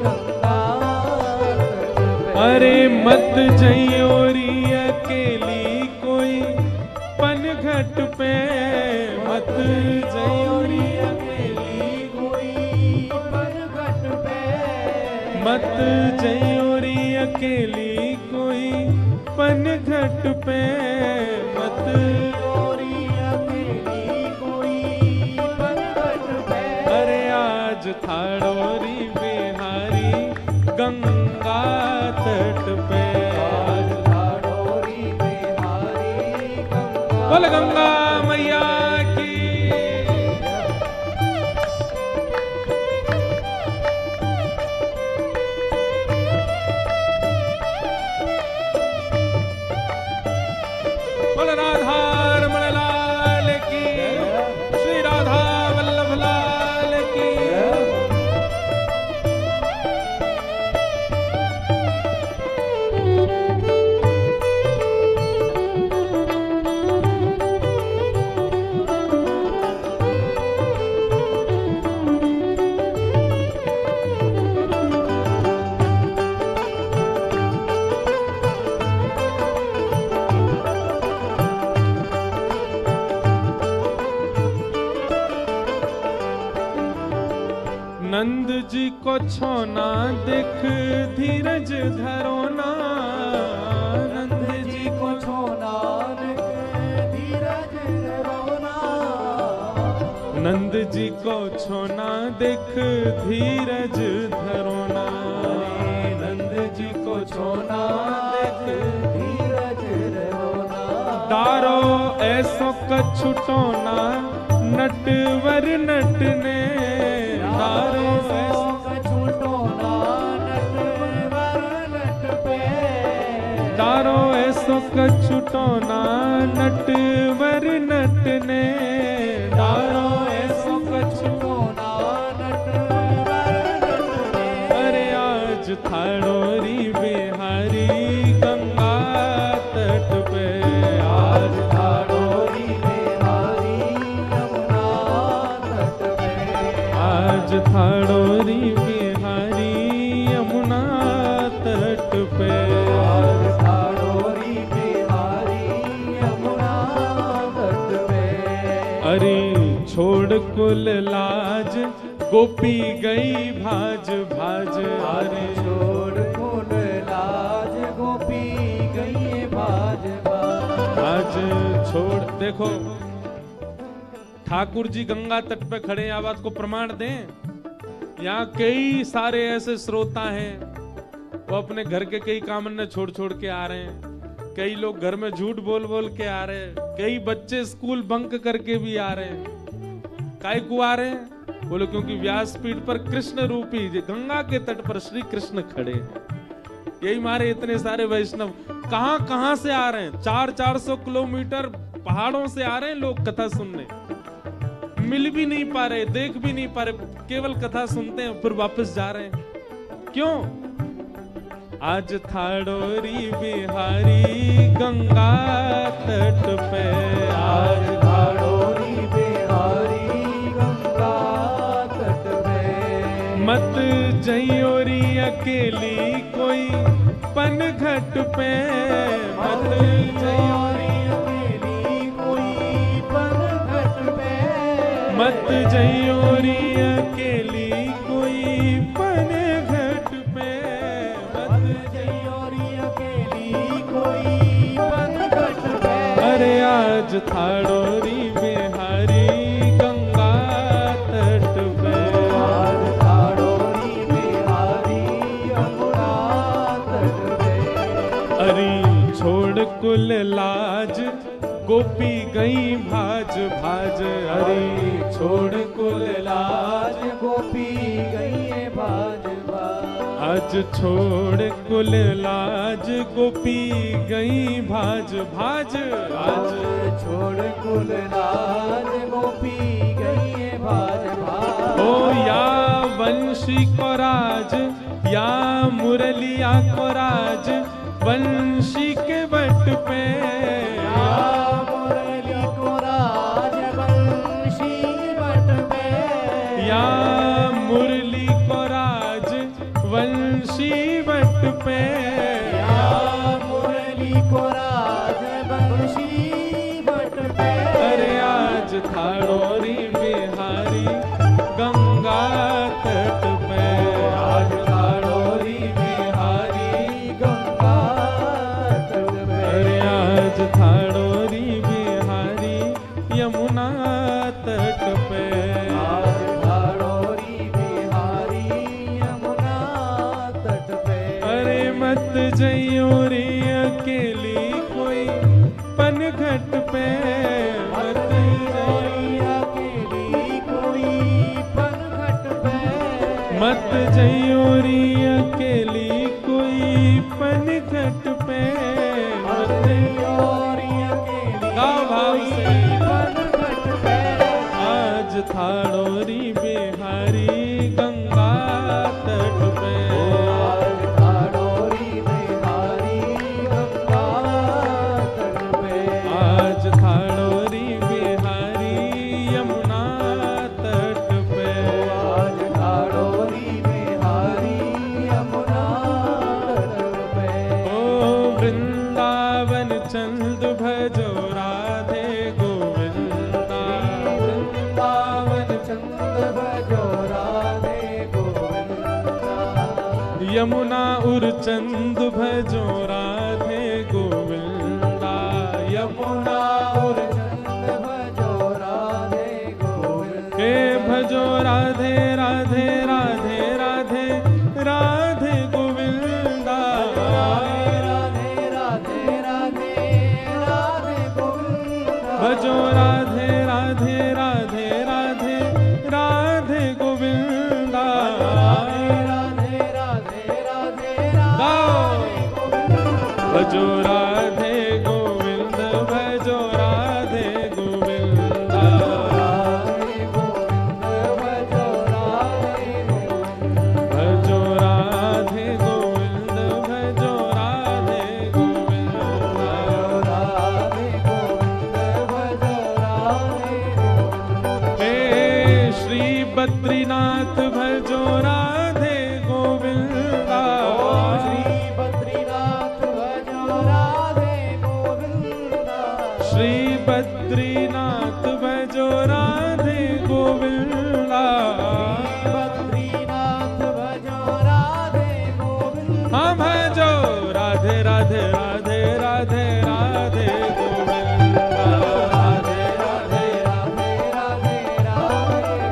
गंगा तट पे। अरे मत जयोरी अकेली कोई पनघट पे, मत जयोरी अकेली कोई पनघट पे, मत जयोरी अकेली कोई पनघट पे, मत गयोरी अकेली कोई पनघट पे। अरे आज थाड़ोरी बिहारी गंगा तट पे, आज थाड़ोरी बिहारी गंगा। बोल गंगा मैया की। बोल राधा रमण लाल की, श्री राधा वल्लभ लाल की। नंद जी को छोना देख धीरज धरो ना, नंद जी को छोना धीरज धरोना। नंद जी को छोना देख धीरज धरो ना, नंद जी को छोना देख धीरज धरोना। डारो ऐसो कछुटोना नटवर नटने, डारो ऐसो कछुटोना नटवर नट पे। डारो ऐसो कछुटोना नटवर नटने, डारो ऐसो कछुटोना नटवर नट पे। अरे आज थाड़ोरी बिहारी गंगा तट पे, आज थाड़ोरी बिहारी यमुना तट पे। आज थाड़ोरी बिहारी यमुना तट पे। आज थाड़ोरी बिहारी यमुना तट पे। अरे छोड़ कुल लाज गोपी गई भाज भाज, अरे छोड़ कुल लाज गोपी गई भाज भाज। आज छोड़। देखो ठाकुर जी गंगा तट पे खड़े हैं, आप बात को प्रमाण दें। यहाँ कई सारे ऐसे श्रोता हैं, वो अपने घर के कई कामन्ने छोड़ छोड़ के आ रहे हैं, कई लोग घर में झूठ बोल बोल के आ रहे हैं, कई बच्चे स्कूल बंक करके भी आ रहे हैं। काहे को आ रहे हैं? बोलो क्योंकि व्यासपीठ पर कृष्ण रूपी गंगा के तट पर श्री कृष्ण खड़े हैं। यही मारे इतने सारे वैष्णव कहां कहां से आ रहे हैं, 400-400 किलोमीटर पहाड़ों से आ रहे हैं लोग कथा सुनने। मिल भी नहीं पा रहे, देख भी नहीं पा रहे, केवल कथा सुनते हैं फिर वापस जा रहे हैं। क्यों? आज थाड़ोरी बिहारी गंगा तट पे, आज थाड़ोरी बिहारी गंगा तट पे। मत जइयोरी अकेली कोई पनघट पे, मत जयोरी अकेली कोई पनघट पे। मत जइयोरी अकेली कोई पनघट पे, मत जयोरी अकेली कोई पनघट पे। अरे आज थाड़ोरी बिहारी गंगा तट पे, आज थाड़ोरी बिहारी यमुना तट पे। अरे छोड़ कुल लाज गोपी गई भाज भाज, अरे छोड़ कुल लाज गोपी गई भाज भाज। आज छोड़ कुल लाज गोपी गई भाज भाज, आज छोड़ कुल लाज गोपी गई भाज भाज। ओ या वंशी को राज या मुरलिया को राज, वंशी के बट पे, मुरली को राज वंशी बट पे। या मुरली को राज वंशी बट पे, मुरली को राज वंशी बट पे। अरे आज थाड़ोरी बिहारी गंगा तट पे, आज थाड़ोरी बिहारी गंगा तट पे। अरे आज थाड़ोरी बिहारी यमुना तट पे, आज थाड़ोरी बिहारी यमुना तट पे। अरे मत जइयोरी अकेली कोई पनघट पे, मत जयोरी अकेली कोई पनघट पे। मत जइयोरी अकेली कोई पनघट पे, मत जयोरी अकेली गाओ भाव से। कोई पनघट पे। आज थाड़ोरी बिहारी गंगा तट पे, आज थाड़ोरी बिहारी गंगा तट पे। आज थाड़ोरी बिहारी यमुना तट पे, आज थाड़ोरी बिहारी यमुना तट पे। ओ वृंदावन चंद भजो राधे गोविंदा, वृंदावन चंद भजो राधे गोविंदा। यमुना उरचंद भजो राधे गोविंदा, यमुना और चंद भजो राधे गोविंदा। हे भजो राधे राधे राधे राधे राधे गोविंदा, राधे राधे राधे राधे गोविंदा। भजो राधे राधे राधे राधे राधे गोविंदा, राधे राधे राधे गाओ। गोविंदा। भजो राधे गोविंद भजो राधे गोविंदा, राधे गोविंद भजो राधे गोविंद। भजो राधे गोविंद भजो राधे गोविंदा, राधे गोविंद भजो राधे गोविंद। हे श्री बद्रीनाथ भजो राधे गोविंदा, श्री बद्रीनाथ भजो राधे गोविंदा। श्री बद्रीनाथ भजो राधे गोविंदा, बद्रीनाथ भजो राधे गोविंदा। हाँ भजो राधे राधे राधे राधे राधे गोविंदा, राधे राधे राधे राधे राधे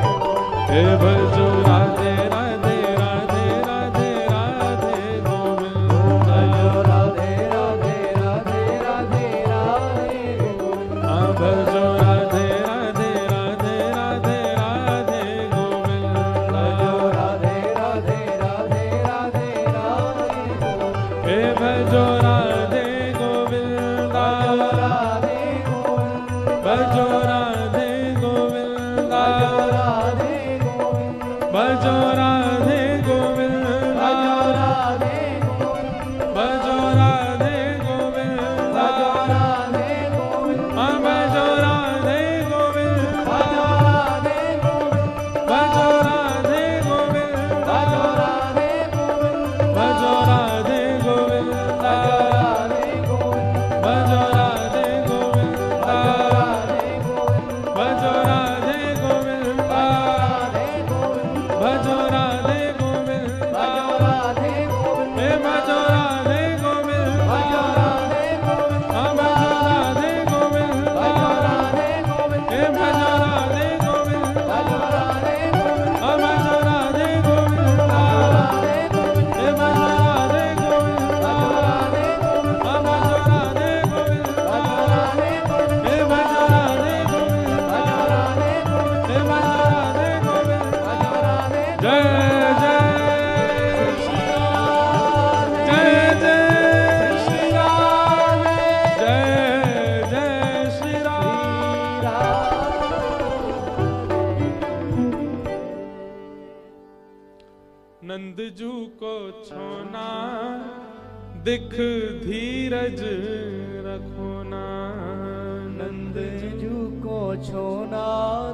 गोविंदा। हे भजो राधे राधे राधे राधे राधे गोविंदा, राधे राधे राधे राधे राधे गोविंदा। हाँ भजो राधे राधे राधे राधे राधे गोविंदा, राधे राधे राधे राधे राधे गोविंदा। हे भजो राधे गोविंदा, राधे गोविंदा। भजो राधे गोविंदा, राधे गोविंदा। भजो राधे गोविंदा, राधे गोविंदा। जू को छोना दिख धीरज रखो ना। नंद जू को छोना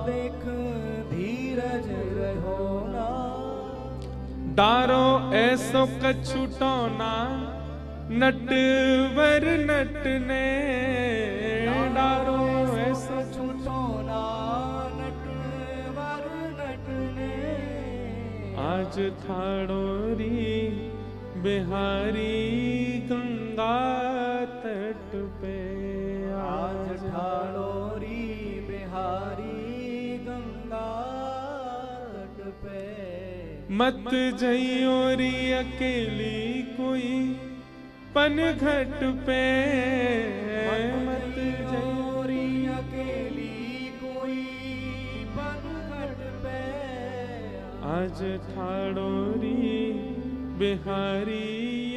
देख धीरज रहो ना। डारो ऐसो कछु टोना नटवर नटने। डारो ऐसो छूटोना नटवर नटने। आज थाड़ोरी बिहारी गंगा तट पे। आज ठाड़ोरी बिहारी गंगा तट पे। मत जइयोरी अकेली कोई पनघट पे। मत जइयोरी अकेली कोई पनघट पे। आज ठाड़ोरी बिहारी